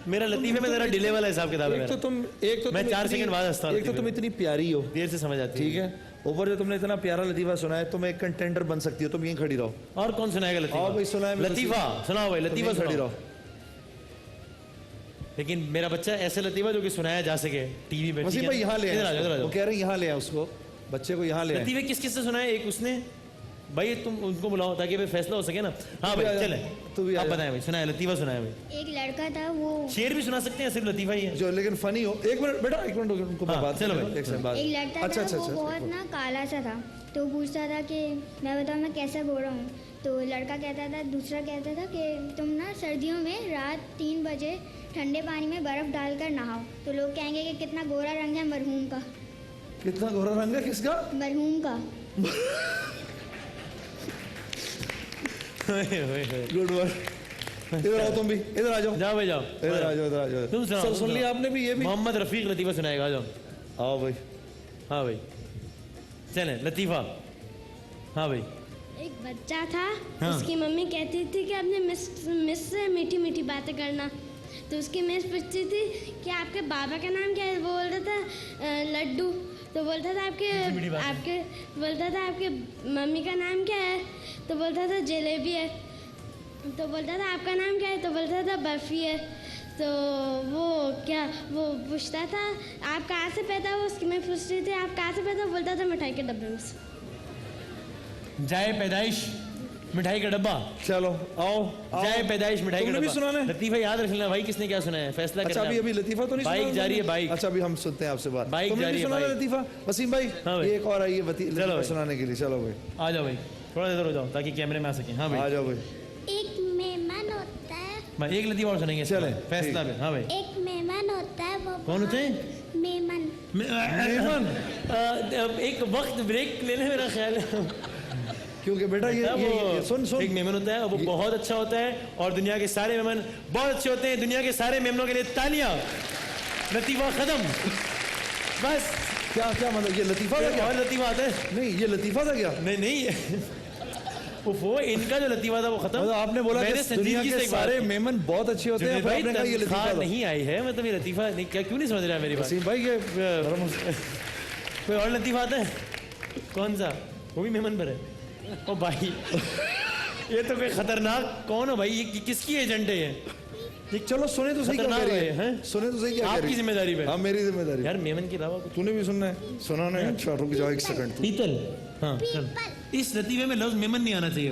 मेरा लतीफे में जरा डिले वाला हिसाब किताब है एक तो मेरा। तुम मैं 4 सेकंड बाद हंसता हूँ एक तो तुम लतीफे में। इतनी प्यारी हो, देर से समझ आती है। ठीक है, ऊपर जो तुमने इतना प्यारा लतीफा सुना है, तुम एक कंटेंडर बन सकती हो। तुम यहीं खड़ी रहो। और कौन सुनाएगा लतीफा? आओ भाई, सुनाए मेरे लतीफा सुनाओ भाई, लतीफा तुम यहीं खड़ी सुनाओ। रहो। लेकिन मेरा बच्चा ऐसे लतीफा जो कि सुनाया जा सके टीवी पे। वसीम ठीक भाई है? यहाँ ले इधर आ आए जाओ, इधर आ उसको। वो जाओ। कह रहे हैं यहाँ ले आए उसको, बच्चे को यहाँ ले आए। लतीफे किस किस से सुनाए? एक उसने, भाई तुम उनको बुलाओ ताकि भाई फैसला हो सके ना। हाँ भी आ भाई जा, चले, तू भी आ आप जा। बताएं भाई, सुनाए लतीफा सुनाए भाई। एक लड़का था, वो शेर भी सुना सकते हैं, सिर्फ लतीफा ही है। जो लेकिन फनी हो। एक मिनट बेटा, एक मिनट उनको मैं हाँ, बात चलो करने भाई। दो, एक सेकंड बाद। एक लड़का अच्छा था, अच्छा वो अच्छा बहुत ना काला सा था, तो पूछता था कि मैं बताऊँ मैं कैसा गोरा हूँ। तो लड़का कहता था, दूसरा कहता था कि तुम ना सर्दियों में रात 3 बजे ठंडे पानी में बर्फ़ डालकर नहाओ, तो लोग कहेंगे कि कितना गोरा रंग है मरहूम का। कितना गोरा रंग है किसका? मरहूम का। Good word. इधर आओ तुम भी, इधर आ जाओ, जाओ भाई जाओ, इधर आ जाओ, इधर आ जाओ। तुम सुनाओ, सब तुम सुन लिया सुनाओ। आपने भी? ये भी मोहम्मद रफीक लतीफा सुनाएगा, आ जाओ। आओ भाई। हाँ भाई चले लतीफा। हाँ भाई। एक बच्चा था, हाँ। उसकी मम्मी कहती थी कि अपने मिस से मीठी मीठी बातें करना। तो उसकी मिस पूछती थी कि आपके बाबा का नाम क्या है? वो बोलता था लड्डू। तो बोलता था बोलता था आपके मम्मी का नाम क्या है? तो बोलता था जलेबी है। तो बोलता था आपका नाम क्या है? तो बोलता था बर्फ़ी है। तो वो पूछता था आप कहाँ से पैदा हो? उसकी मैं पूछती थी आप कहाँ से पैदा हो? बोलता था मिठाई के डब्बे में से। जाए पैदाइश मिठाई का डब्बा। चलो आओ, जाए पैदाइश मिठाई का तुमने भी डब्बा। सुनाना है? लतीफा याद रख लेना भाई, किसने क्या सुना है, फैसला अच्छा करना। अभी लतीफा तो नहीं सुना बाइक उन्होंने? जारी है, बाइक। अच्छा अभी हम सुनते हैं आपसे बात। बाइक तुमने जारी भी है, सुना बाइक। लतीफा? वसीम भाई, हाँ भाई। ये एक और आई है लतीफा भाई। सुनाने के लिए। चलो भाई आ जाओ भाई, थोड़ा इधर हो जाओ ताकि कैमरे में आ सके। हाँ आ भाई जाओ भाई। एक मेहमान होता है, भाई एक लतीफा और सुनेंगे। चले, फैसला ठीक। में। हाँ भाई। एक मेहमान होता है, वो कौन होते हैं? मेहमान। एक वक्त ब्रेक ले ले, मेरा ख्याल है। क्योंकि बेटा ये सुन सुन, एक मेहमान होता है, वो बहुत अच्छा होता है और दुनिया के सारे मेहमान बहुत अच्छे होते हैं। दुनिया के सारे मेहमानों के लिए तालियां। लतीफा खत्म। बस क्या क्या मतलब ये लतीफा था क्या? और लतीफा आता है? नहीं ये लतीफा था क्या? नहीं नहीं वो इनका जो लतीफा था वो खत्म। मतलब आपने बोला मैंने कि दुनिया संजीदगी से के एक बात सारे की। मेमन बहुत अच्छे होते हैं, जुनेद फिर भाई आपने कहा ये लतीफा तनख्वाह था। नहीं आई है, मतलब ये लतीफा नहीं, क्या क्यों नहीं समझ रहा है मेरी बात? वसीम भाई ये कोई और लतीफा आता है? कौन सा? वो भी मेमन पर है? ओ भाई ये तो कोई खतरनाक, कौन हो भाई ये किसकी एजेंट है ये? चलो सुने तो सही क्या खतरनाक कह रही है, है, हैं? सुने तो सही क्या कह रही आपकी है? जिम्मेदारी पे। हाँ मेरी जिम्मेदारी। यार मेमन के अलावा कुछ तूने भी सुनना है? सुना ना? अच्छा रुक जाओ एक सेकंड। पीतल। हाँ चल। इस लतीफे में लफ्ज मेमन नहीं आना चाहिए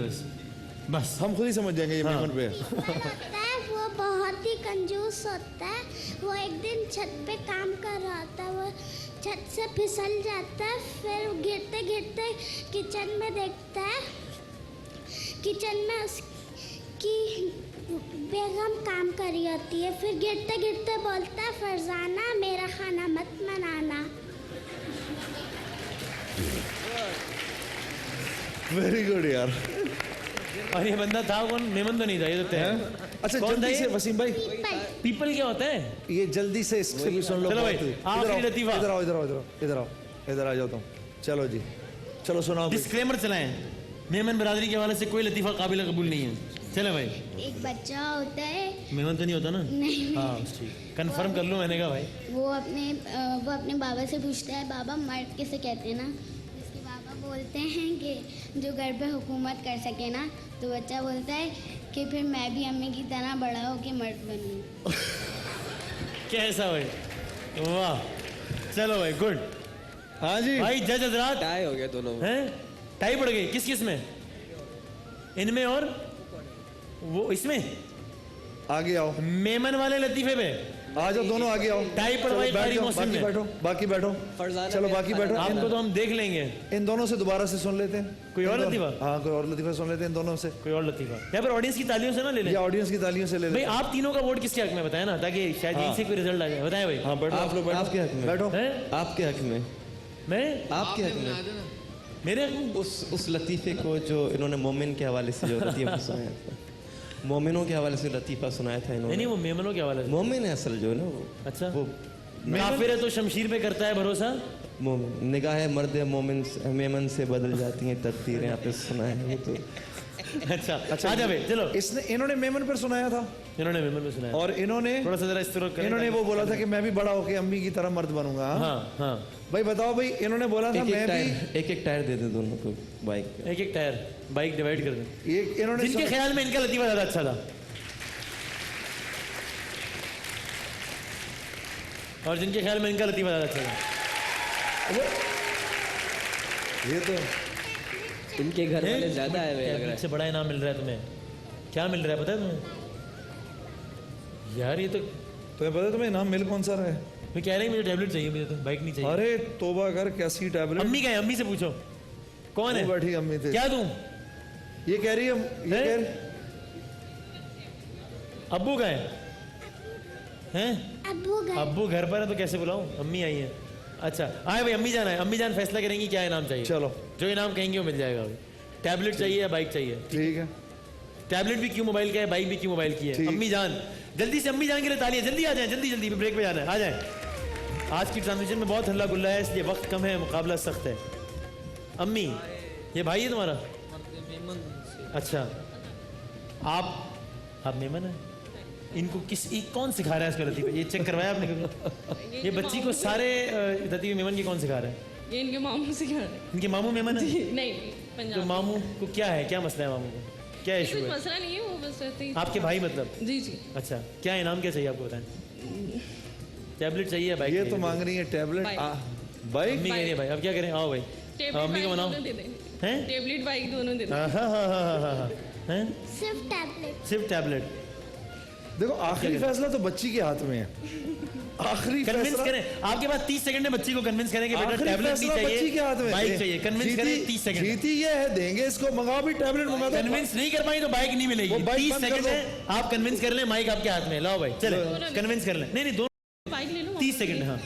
बस हम खुद ही समझ जाएंगे ये हाँ। मेमन पे है। होता है वो बहुत ही कंजूस होता है। वो एक दिन छत पे काम कर रहा था, वो छत से फिसल जाता है, फिर गिरते गिरते किचन में देखता है, किचन में उसकी बेगम काम कर रही होती है, फिर गिरते गिरते बोलता है फरजाना मेरा खाना मत बनाना। वेरी गुड यार। और ये बंदा था कौन? मेमन तो नहीं था, ये तो तय है। अच्छा कौन था जल्दी ये? से वसीम भाई पीपल क्या होता है? ये जल्दी से इससे भी सुन लो। चलो भाई, बहुत ही। आखिरी इधर आओ, लतीफा। इधर आओ इधर आओ इधर आओ इधर आओ इधर आ जाओ तुम। चलो जी चलो सुनाओ भाई। डिस्क्लेमर चलाएं, मेमन बरादरी के हवाले से कोई लतीफा काबिल कबूल नहीं है। चले भाई। एक बच्चा होता है, मेमन तो नहीं होता ना? नहीं हाँ ठीक, कंफर्म कर लूँ मैंने कहा भाई। वो अपने बाबा से पूछता है बाबा मर्द किसे कहते हैं ना? उसके बाबा बोलते हैं कि जो घर पे हुकूमत कर सके ना। तो बच्चा बोलता है कि फिर मैं भी अम्मी की तरह बड़ा होके मर्द बनूं। कैसा भाई? वाह चलो भाई गुड। हाँ जी भाई जज हजरात टाई हो गया दोनों। हैं? टाई पड़ गई किस किस में? इनमें और वो इसमें? आगे आओ, मेमन वाले लतीफे पे आ जाओ दोनों आगे आओ। टाई चलो, पड़वाई बैठ कारी जाओ, मौसम बाकी में। बैठो बाकी बैठो। फरजाना चलो मेरा बाकी खाना बैठो। आपको तो हम देख लेंगे। इन दोनों से दोबारा से सुन लेते हैं। कोई और इन दोनों- लतीफा? हाँ कोई और लतीफा सुन लेते हैं इन दोनों से। कोई और लतीफा यहाँ पर ऑडियंस की तालियों से ना ले लें। या ऑडियंस की तालियों से ले भाई लेते हैं। आप तीनों का वोट किसके हक में बताया ना, ताकि शायद यहीं से कोई रिजल्ट आ जाए। बताएं भाई। हाँ बैठो आप लोग बैठो। आपके हक में। बैठो। हैं? आपके हक में, मैं आपके हक में, मेरे हक में? उस लतीफ़े को जो इन्होंने मोमिन के हवाले से जो लतीफ़ा सुनाया था, मोमिनों के हवाले से लतीफ़ा सुनाया था नहीं इन्होंने। नहीं वो मेमनों के हवाले से। मोमिन है असल जो है ना वो। अच्छा वो काफिर है तो शमशीर पे करता है भरोसा। मोमिन निगाह मर्द मोमिन मेमन से बदल जाती हैं तकदीरें। आपने सुना है वो तो। अच्छा आ जा भाई चलो। इसने इन्होंने मेमन पर सुनाया था इन्होंने मेमन में सुनाया और इन्होंने थोड़ा सा जरा इस तरह करें इन्होंने ताकि- वो बोला था कि मैं भी बड़ा होके अम्मी की तरह मर्द बनूंगा। हाँ? हाँ हाँ भाई बताओ भाई इन्होंने बोला था मैं भी एक एक टायर दे दे दोनों को बाइक के। एक एक टायर बाइक डिवाइड कर दें। ये इन्होंने जिनके ख्याल में इनका लतीफा ज्यादा अच्छा था और जिनके ख्याल में इनका लतीफा ज्यादा अच्छा था। ये तो इनके घर वाले ज्यादा आए हुए लग रहा है। से बड़ा इनाम मिल रहा है तुम्हें। क्या मिल रहा है पता है तुम्हें? यार ये तो तुम्हें पता है तुम्हें इनाम मिल कौन सा रहा है? मैं कह रही हूँ मुझे टैबलेट चाहिए, मुझे तो बाइक नहीं चाहिए। अरे तोबा कर कैसी टैबलेट। अम्मी का है, अम्मी से पूछो कौन वो है। बैठी अम्मी थे। क्या दूं? ये कह रही है ये हैं? कह रही अब्बू का है हैं? अब्बू घर अब्बू घर पर है तो कैसे बुलाऊं? अम्मी आई है। अच्छा आए भाई, अम्मी जान है, अम्मी जान फैसला करेंगी क्या इनाम चाहिए। चलो जो इनाम कहेंगे वो मिल जाएगा भाई। टैबलेट चाहिए या बाइक चाहिए? ठीक है। टैबलेट भी क्यों मोबाइल का है, बाइक भी क्यों मोबाइल की है। ठीक। अम्मी जान जल्दी से, अम्मी जान के लिए तालियां, जल्दी आ जाए, जल्दी जल्दी ब्रेक पे जाना है, आ जाए। आज की ट्रांजिशन में बहुत हल्ला गुल्ला है इसलिए वक्त कम है, मुकाबला सख्त है। अम्मी ये भाई है तुम्हारा? अच्छा आप मेमन है? इनको कौन सिखा रहा है इसका लतीफ़ा? ये चेक करवाया आपने कभी? ये बच्ची को सारे लतीफ़े मेमन के कौन सिखा रहा है? ये इनके मामू सिखा रहे हैं। इनके मामू मेमन है? नहीं तो पंजाब मामू को क्या है, क्या मसला है मामू को, क्या इशू कुछ है? मसला नहीं है, वो बस रहते ही। आपके भाई मतलब? जी जी। अच्छा क्या इनाम क्या चाहिए आपको बताएं? टैबलेट चाहिए या बाइक? ये तो मांग रही है टैबलेट बाइक। बाइक। अम्मी कह रही है भाई, अब क्या करें? आओ भाई टेबलेट अम्मी को बाइक मनाओ। दोनों दे दें। हैं? टेबलेट बाइक दोनों दे दें। हैं? सिर्फ टैबलेट। सिर्फ टैबलेट। देखो आखिरी फैसला तो बच्ची के हाथ में है। आखिरी कन्विंस फैसला करें, आपके पास 30 सेकंड में बच्ची को कन्विंस करें कि बेटा आखिरी टैबलेट नहीं फैसला बच्ची के हाथ चाहिए, में बाइक चाहिए। कन्विंस करें 30 सेकंड। जीती ये है, देंगे इसको, मंगाओ भी टैबलेट मंगा दो। कन्विंस नहीं कर पाई तो बाइक नहीं मिलेगी। वो बाइक 30 बंद कर सेकंड दो। है, आप कन्विंस कर लें, माइक आपके हाथ में। लाओ भाई चले कन्विंस कर लें। नहीं नहीं दोनों बाइक ले लो। 30 सेकंड। हाँ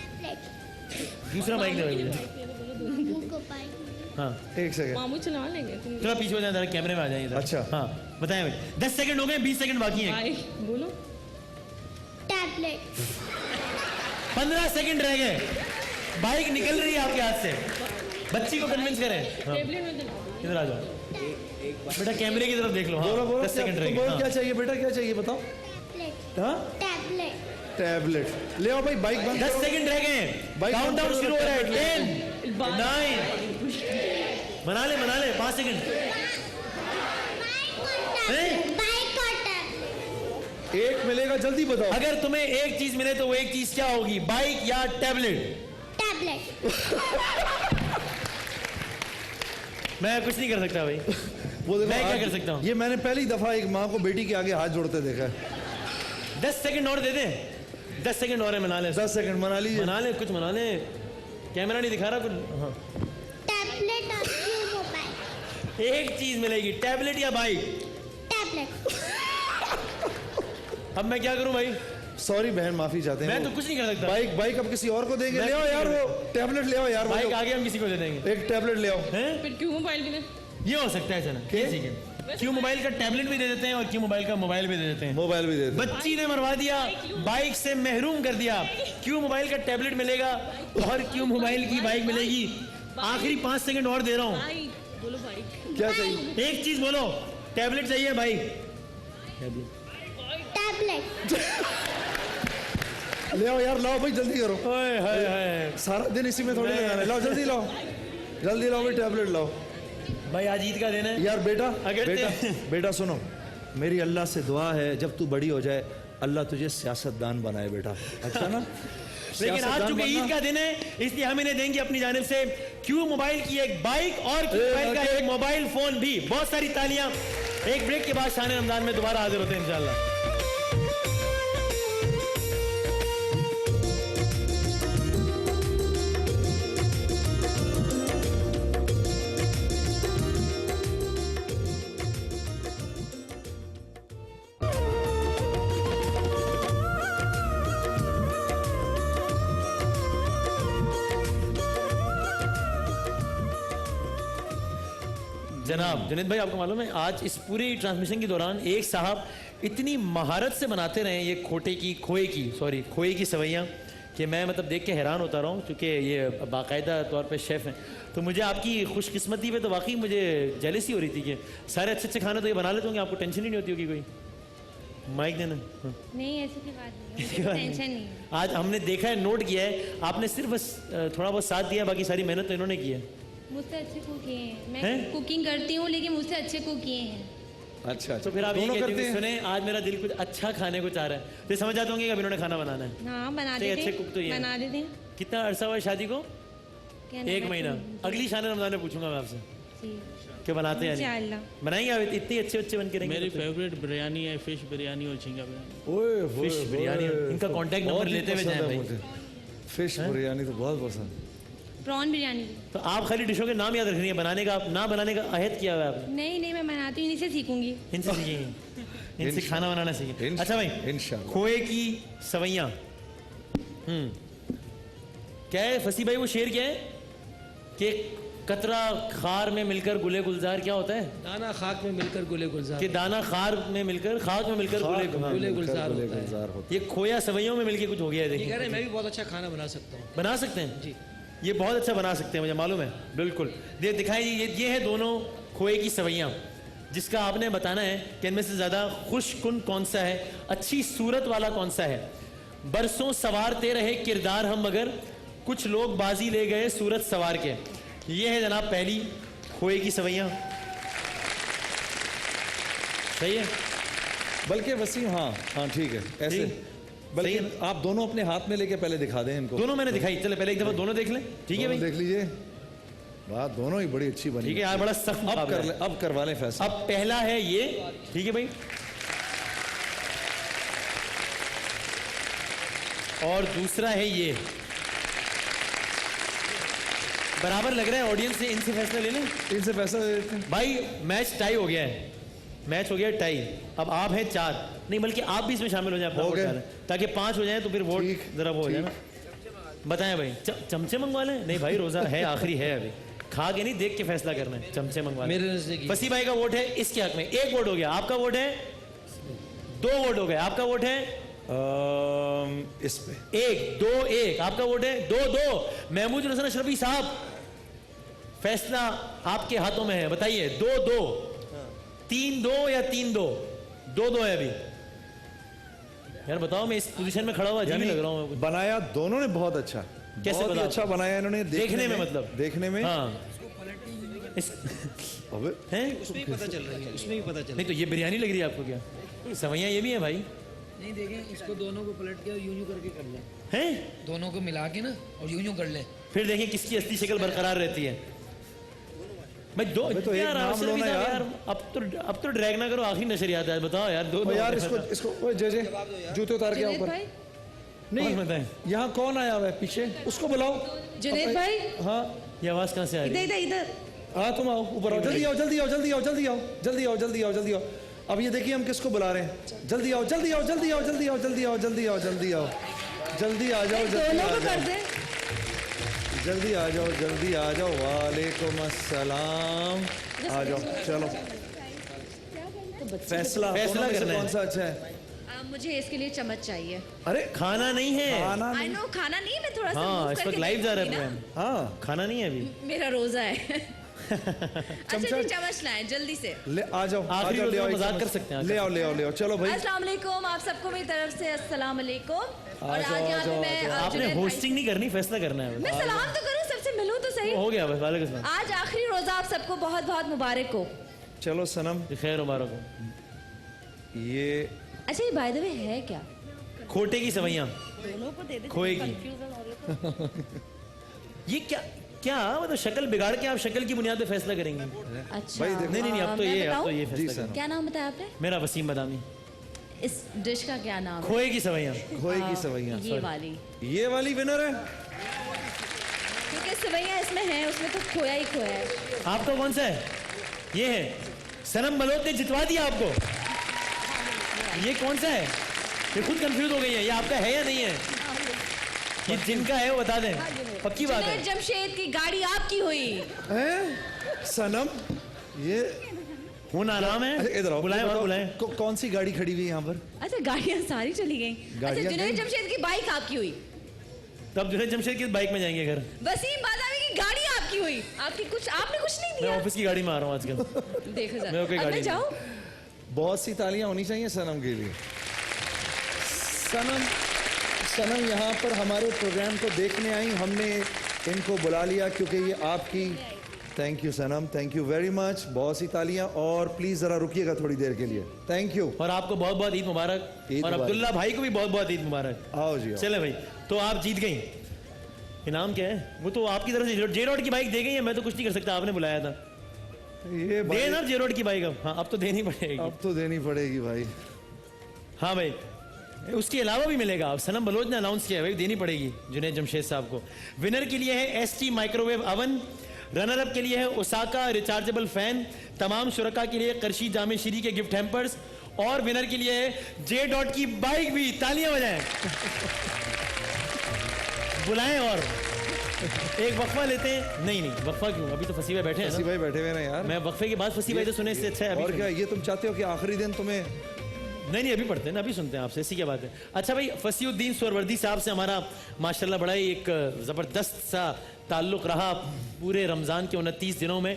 दूसरा माइक ले भाई। अम्मू को बाइक हाँ एक सेकंड। मामू चला लेंगे तुम। चलो पीछे हो जाए, जरा कैमरे में आ जाइए। अच्छा। हाँ बताएं भाई, 10 सेकंड हो गए, 20 सेकंड बाकी हैं। बाइक बोलो। टैबलेट 15 सेकंड रह गए, बाइक निकल रही है आपके हाथ से, बच्ची को कन्विंस करें। हाँ। टेबलेट में दिला। इधर आ जाओ बेटा, कैमरे की तरफ देख लो। बोलो हाँ, बोलो 10 सेकंड रहेंगे। बोलो हाँ। क्या चाहिए बेटा, क्या चाहिए बताओ। हाँ टैबलेट टैबलेट ले आओ भाई, बाइक बंद 10 करो। सेकंड रह गए हैं, बाइक काउंट डाउन बंद करो, शुरू हो रहा है। tablet 10 9 मना ले 5 सेकंड। बाइक और टैबलेट। एक मिलेगा, जल्दी बताओ। अगर तुम्हें एक चीज मिले तो वो एक चीज क्या होगी, बाइक या टैबलेट? टैबलेट। मैं कुछ नहीं कर सकता भाई। वो देखो, मैं क्या आज- कर सकता हूँ? ये मैंने पहली दफा एक माँ को बेटी के आगे हाथ जोड़ते देखा है। 10 सेकंड और दे दे। 10 सेकंड और है, मना ले। 10 सेकंड मना लीजिए। मना ले, कुछ मना ले। कैमरा नहीं दिखा रहा कुछ। हाँ। टैबलेट और क्यों मोबाइल? एक चीज मिलेगी, टैबलेट या बाइक? टैबलेट। अब मैं क्या करूं भाई? सॉरी बहन, माफी चाहते हैं। मैं वो तो कुछ नहीं कर सकता। बाइक बाइक अब किसी और को देंगे। मैं ले आओ कुछ यार, नहीं वो टैबलेट ले आओ यार। वो बाइक जो- आगे हम किसी को दे देंगे। एक टैबलेट ले आओ। हैं? फिर क्यों मोबाइल भी ले? ये हो सकता है। चलो ठीक है, क्यों मोबाइल का टैबलेट भी दे देते हैं और क्यों मोबाइल का मोबाइल भी दे देते हैं। मोबाइल भी दे दे। बच्ची ने मरवा दिया, बाइक से महरूम कर दिया। क्यों मोबाइल का टैबलेट मिलेगा और क्यों मोबाइल की बाइक मिलेगी? आखिरी 5 सेकंड और दे रहा हूँ। बाइक बोलो, बाइक। क्या चाहिए? एक चीज बोलो, टैबलेट चाहिए बाइक? टैबलेट। ले आओ यार, लाओ भाई, जल्दी करो। हाय हाय हाय सारा दिन इसी में थोड़ी लगाना है। लाओ जल्दी लाओ, जल्दी लाओ भाई, टैबलेट लाओ। भाई, आज ईद का दिन है यार बेटा, अगर बेटा सुनो, मेरी अल्लाह से दुआ है जब तू बड़ी हो जाए अल्लाह तुझे सियासतदान बनाए बेटा, अच्छा ना? लेकिन आज चूंकि ईद का दिन है इसलिए हम इन्हें देंगे अपनी जानिब से क्यू मोबाइल की एक बाइक और क्यू मोबाइल का एक मोबाइल फोन भी। बहुत सारी तालियां। एक ब्रेक के बाद शान रमजान में दोबारा हाजिर होते हैं इंशाल्लाह। जनाब जुनेद भाई, आपको मालूम है आज इस पूरी ट्रांसमिशन के दौरान एक साहब इतनी महारत से बनाते रहे ये खोए की सवैयाँ कि मैं मतलब देख के हैरान होता रहा हूँ, क्योंकि ये बाकायदा तौर पे शेफ़ हैं। तो मुझे आपकी खुशकिस्मती पे तो वाकई मुझे जेलसी हो रही थी कि सारे अच्छे अच्छे खाने तो ये बना लेते होंगे, आपको टेंशन ही नहीं होती होगी कोई। माइक देना। हाँ। नहीं, ऐसी की बात नहीं, ऐसी बात नहीं। टेंशन नहीं है। आज हमने देखा है, नोट किया है, आपने सिर्फ बस थोड़ा बहुत साथ दिया, बाकी सारी मेहनत तो इन्होंने की है। मुझसे अच्छे कुक किए हैं। मैं हैं? कुकिंग करती हूँ लेकिन मुझसे अच्छे कुक किए हैं। अच्छा तो फिर आप ये दोनों कहते करते हैं हैं। सुने आज मेरा दिल कुछ अच्छा खाने को चाह रहा है, तो समझ जाते होंगे कि अब इन्होंने खाना बनाना है। हाँ, बना तो ये देते अच्छे कुक तो ये हैं। बना देते हैं। कितना अरसा हुआ है शादी को? क्या 1 महीना। अगली शान रमजान में पूछूंगा मैं आपसे जी, कि बनाते हैं या नहीं? इंशाअल्लाह। बनाएंगे आप? इतनी अच्छे अच्छे बन के रहेंगे मेरी तो। फेवरेट बिरयानी है फिश बिरयानी और झींगा बिरयानी। ओए फिश बिरयानी, इनका कांटेक्ट नंबर लेते हुए जाएं भाई। फिश बिरयानी तो बहुत पसंद। प्रॉन बिरयानी। तो आप खाली डिशों के नाम याद रखनी है, बनाने का ना बनाने का अहद किया हुआ है आपने। नहीं, मैं बनाती हूँ, इनसे सीखूंगी। इनसे सीखेंगे, इनसे खाना बनाना सीखें। अच्छा भाई, इंशाल्लाह। खोए की सवैयाँ। क्या है फसी भाई, वो शेर क्या है कि कतरा खार में मिलकर गुले गुलजार, क्या होता है? दाना खाक में मिलकर गुले गुलजार। कि दाना खार में मिलकर, खाक में मिलकर गुले गुलजार होता है। ये खोया सवैयों में मिलके कुछ हो गया है। ये कह देखिए, रहे हैं मैं भी बहुत अच्छा खाना बना सकता हूँ। बना सकते हैं जी। ये बहुत अच्छा बना सकते हैं, मुझे मालूम है। बिल्कुल दिखाई, ये है दोनों खोए की सवैयाँ, जिसका आपने बताना है कि इनमें से ज्यादा खुशकुन कौन सा है, अच्छी सूरत वाला कौन सा है। बरसों सवारते रहे किरदार हम, मगर कुछ लोग बाजी ले गए सूरत सवार के। ये है जनाब पहली खोए की सवैयाँ। सही है? बल्कि वसीम, हाँ ठीक है, ऐसे ठीक। बल्कि सही आप दोनों अपने हाथ में लेके पहले दिखा दें इनको। दोनों मैंने दिखाई, चले पहले एक दफा दोनों देख लें। ठीक है दोनों भाई, देख लीजिए, बात दोनों ही बड़ी अच्छी बनी। ठीक है यार, बड़ा सख्त अब मुकाबला कर है। ले, अब करवा लें फैसला। अब पहला है ये, ठीक है भाई, और दूसरा है ये। बराबर लग रहा है ऑडियंस से, इनसे फैसला ले लें। इनसे फैसला ले लेते हैं। भाई मैच टाई हो गया है, मैच हो गया टाई। अब आप हैं 4, नहीं बल्कि आप भी इसमें शामिल हो जाए, अपना हो वोट गए। डालें, ताकि 5 हो जाए तो फिर वोट ठीक, जरा वो हो जाए ना। बताएं भाई, चमचे मंगवा लें? नहीं भाई, रोजा है, आखिरी है, अभी खा के नहीं, देख के फैसला करना है। चमचे मंगवा लें। मेरे नजदीक फसी भाई का वोट है इसके हक में, 1 वोट हो गया। आपका वोट है 2 वोट हो गए। आपका वोट है इस पे 1-2-1 आपका वोट है। 2-2 महमूद हसन अशरफी साहब, फैसला आपके हाथों में है, बताइए 2-2 3-2 या 3-2? 2-2 है अभी। यार बताओ, मैं इस पोजीशन में खड़ा हुआ अजीब लग रहा हूँ। बनाया दोनों ने बहुत अच्छा, कैसे बहुत ही बना? अच्छा बनाया इन्होंने। देखने में मतलब देखने में हाँ अबे हैं? उसमें ही पता चल रही है, उसमें ही पता चल नहीं तो ये बिरयानी लग रही है आपको क्या? सवैयाँ ये भी है भाई नहीं देखें, इसको दोनों को पलट के यूं करके कर लें, हैं? दोनों को मिला के ना और यूं कर लें। फिर देखें किसकी असली शक्ल बरकरार रहती है। भाई दो तो एक यार, नाम आसिफ लो ना साहब, यार। अब तो ड्रैग ना करो, आखिरी नशर याद है। बताओ यार, दो ओ यार इसको ओए जे जूते उतार के आओ जुनेद ऊपर। भाई, नहीं बताएं यहाँ कौन आया हुआ है पीछे, उसको बुलाओ। जुनेद भाई, हाँ ये आवाज कहाँ से आ रही इधर है? इधर इधर। हाँ तुम आओ ऊपर आओ, जल्दी आओ जल्दी आओ जल्दी आओ जल्दी आओ जल्दी आओ जल्दी आओ जल्दी आओ। अब ये देखिए हम किसको बुला रहे हैं। जल्दी आओ जल्दी आओ जल्दी आओ जल्दी आओ जल्दी आओ जल्दी आओ जल्दी आओ जल्दी आ जाओ जल्दी दोनों आ को कर जाओ दे। जल्दी आ जाओ जल्दी आ जाओ। वालेकुम अस्सलाम। आ जाओ चलो। फैसला फैसला दोनों में से करना है। कौन सा अच्छा है? मुझे इसके लिए चम्मच चाहिए। अरे खाना नहीं है। खाना आई नहीं। नो, खाना नहीं, मैं थोड़ा सा हाँ move इस वक्त करके लाइव जा रहा है देखूंगी ना। प्रोग्राम। हाँ खाना नहीं है अभी। मेरा रोजा है। अच्छा जी, चम्मच लाएं जल्दी से। ले आ जाओ आ आखिरी जाओ रोज ले आओ में एक मजाक चम्मच। कर सकते हैं। ले आओ ले आओ ले आओ चलो भाई। अस्सलाम वालेकुम, आप सबको मेरी तरफ से अस्सलाम वालेकुम। और आ जाओ, आज यहाँ आ पे जाओ, मैं आ जाओ। आपने जुनैद भाई- होस्टिंग नहीं करनी, फैसला करना है। मैं सलाम तो करूँ, सबसे मिलूँ तो सही। हो गया बस, वालेकुम सलाम। आज आखिरी रोजा आप सबको बहुत बहुत मुबारक हो। चलो सनम खैर मुबारक हो। ये अच्छा ये बाय द वे है क्या? खोटे की सवैयाँ, दोनों को दे दे, खोए की। ये क्या क्या मतलब शक्ल बिगाड़ के आप शक्ल की बुनियाद पे फैसला करेंगे? अच्छा भाई देखो- नहीं अब तो मैं ये अब तो बताऊं? ये जी फैसला सर। करेंगे। क्या नाम बताया आपने? मेरा वसीम बदामी। इस डिश का क्या नाम है? खोए की सवैयाँ। खोए की सवैयाँ। ये वाली, ये वाली विनर है। क्योंकि सवैयाँ इसमें है, उसमें तो खोया ही खोया है। आपको कौन सा है? ये है। सनम बलोच ने जितवा दिया आपको। ये कौन सा है? ये खुद कंफ्यूज हो गई है, ये आपका है या नहीं है? ये जिनका है वो बता दें, पक्की बात है। जुनैद जमशेद की गाड़ी आपकी हुई। हैं? सनम ये खून आराम अच्छा, है, इधर आओ बुलाएं और बताओ, बुलाएं। कौन सी गाड़ी खड़ी हुई है यहाँ पर? अच्छा गाड़ियाँ सारी चली गई। अच्छा गाड़ियाँ जुनैद गई? जमशेद की बाइक आपकी हुई। तब जुनैद जमशेद की बाइक में जाएंगे घर। वसीम बादामी की गाड़ी आपकी हुई। आपने कुछ नहीं मैं दिया। ऑफिस की गाड़ी में आ रहा हूँ आजकल। देखो जरा, मैं कोई अब गाड़ी मैं नहीं। जाऊँ? बहुत सी तालियां होनी चाहिए सनम के लिए। सनम यहाँ पर हमारे प्रोग्राम को देखने आई, हमने इनको बुला लिया क्योंकि ये आपकी। Thank you Sanam, thank you very much. बहुत सी तालियां और प्लीज जरा रुकिएगा थोड़ी देर के लिए। Thank you. और आपको बहुत बहुत ईद मुबारक। ईद और मुबारक। अब्दुल्ला भाई को भी बहुत बहुत ईद मुबारक। आओ जी आओ। चले भाई, तो आप जीत गई। इनाम क्या है? वो तो आपकी तरफ से जे रोड की बाइक दे गई है, मैं तो कुछ नहीं कर सकता, आपने बुलाया था। ये दे ना जे रोड की बाइक अब। हाँ अब तो देनी पड़ेगी। अब तो देनी पड़ेगी भाई। हाँ भाई, उसके अलावा भी मिलेगा। अब सनम बलोच ने अनाउंस किया है भाई, देनी पड़ेगी जुनैद जमशेद साहब को। विनर के लिए है ST microwave oven, runner up के लिए है ओसाका रिचार्जेबल फैन, तमाम शुरका के लिए करशी जामे श्री के गिफ्ट हैम्पर्स, और विनर के लिए है जे डॉट की बाइक भी। तालियां बजाएं। बुलाएं और एक वक्फा लेते हैं। नहीं वक्फा क्यों, अभी तो फसी भाई बैठे हैं फसी ना। भाई बैठे हुए ना यार। मैं वक्फे के बाद फसी भाई तो सुने, इससे अच्छा है अभी और क्या सुने। ये तुम चाहते हो कि आखिरी दिन तुम्हें? नहीं अभी पढ़ते हैं ना, अभी सुनते हैं आपसे, ऐसी क्या बात है। अच्छा भाई, फसीउद्दीन सोहरवर्दी साहब से हमारा माशाल्लाह बड़ा ही एक ज़बरदस्त सा ताल्लुक़ रहा पूरे रमज़ान के 29 दिनों में।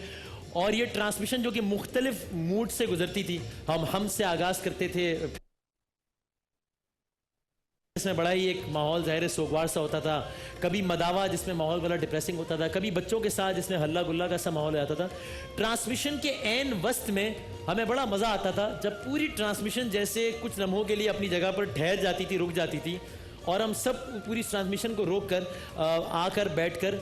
और ये ट्रांसमिशन जो कि मुख्तलिफ मूड से गुजरती थी, हमसे आगाज़ करते थे, इसमें बड़ा ही एक माहौल ज़ाहिर सोगवार सा होता था, कभी मदावा जिसमें माहौल बड़ा डिप्रेसिंग होता था, कभी बच्चों के साथ जिसमें हल्ला गुल्ला का सा माहौल आता था। ट्रांसमिशन के एन वस्त में हमें बड़ा मज़ा आता था जब पूरी ट्रांसमिशन जैसे कुछ लम्हों के लिए अपनी जगह पर ठहर जाती थी, रुक जाती थी, और हम सब पूरी ट्रांसमिशन को रोक कर आकर बैठ कर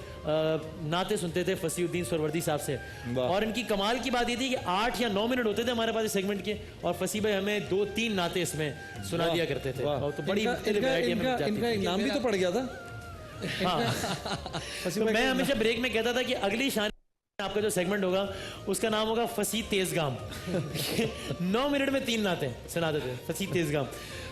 नाते सुनते थे फसीउद्दीन सोहरवर्दी साहब से। और इनकी कमाल की बात ये थी कि 8 या 9 मिनट होते थे हमारे पास इस सेगमेंट के, और फसी भाई हमें 2-3 नाते इसमें सुना दिया करते थे। और तो बड़ी इनका इनाम भी तो पड़ गया था। हाँ तो मैं हमेशा ब्रेक में कहता था कि अगली शान आपका जो सेगमेंट होगा उसका नाम होगा फसी तेजगाम। 9 मिनट में 3 नाते सुनाते थे, फसी तेजगाम।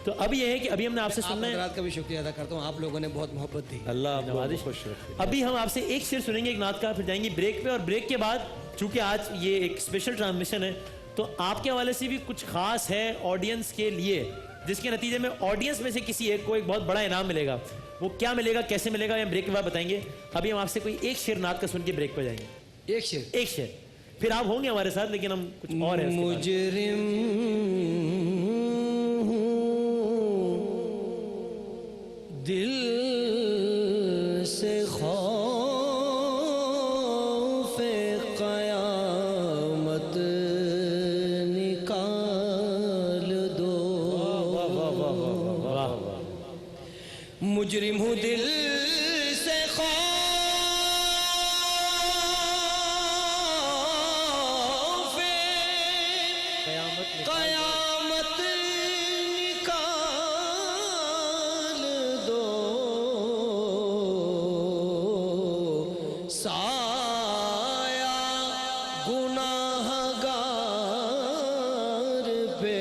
तो अभी ये है कि अभी हमने आपसे सुनना है। रात का भी शुक्रिया अदा करता हूँ, आप लोगों ने बहुत मोहब्बत दी। अल्लाह खुश रखे। अभी हम आपसे एक शेर सुनेंगे एक नात का, फिर जाएंगे ब्रेक पे, और ब्रेक के बाद चूंकि आज ये एक स्पेशल ट्रांसमिशन है तो आपके हवाले से भी कुछ खास है ऑडियंस के लिए जिसके नतीजे में ऑडियंस में से किसी एक को एक बहुत बड़ा इनाम मिलेगा। वो क्या मिलेगा, कैसे मिलेगा, हम ब्रेक के बाद बताएंगे। अभी हम आपसे कोई एक शेर नात का सुन के ब्रेक पे जाएंगे। एक शेर, एक शेर, फिर आप होंगे हमारे साथ, लेकिन हम कुछ और है उसके बाद। मुजरिम दिल से खौफे क़यामत निकाल दो। मुजरिम हूँ दिल से खौफे क़यामत निकाल दो। साया गुनाहगार पे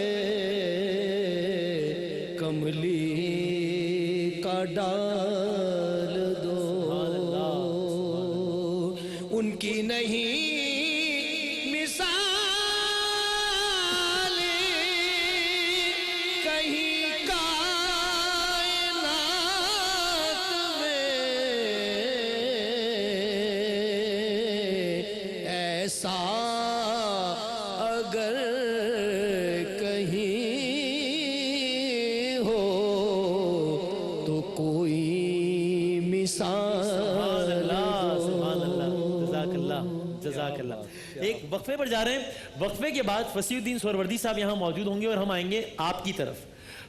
कमली का डाल दो। उनकी नहीं मिसाल कहीं कायनात में। ऐसा अगर कहीं हो तो कोई मिसाल। जज़ाकल्लाह। एक वक्फे पर जा रहे हैं। वक्फे के बाद फसीहुद्दीन सोहरवर्दी साहब यहाँ मौजूद होंगे और हम आएंगे आपकी तरफ।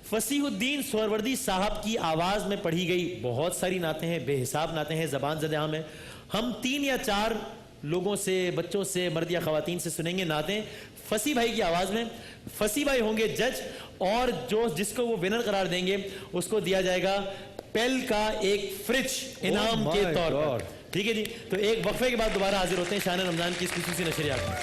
फसीहुद्दीन सोहरवर्दी साहब की आवाज में पढ़ी गई बहुत सारी नातें हैं, बेहिसाब नातें हैं, जबान ज़द आम है। हम 3 या 4 लोगों से, बच्चों से, मर्द या खवातीन से सुनेंगे नातें फसी भाई की आवाज में। फसी भाई होंगे जज और जिसको वो विनर करार देंगे उसको दिया जाएगा पेल का एक फ्रिज इनाम Oh के my तौर पर। God. ठीक है जी, तो एक वक्फे के बाद दोबारा हाजिर होते हैं शान रमजान की इस खुसूसी नशरियात में।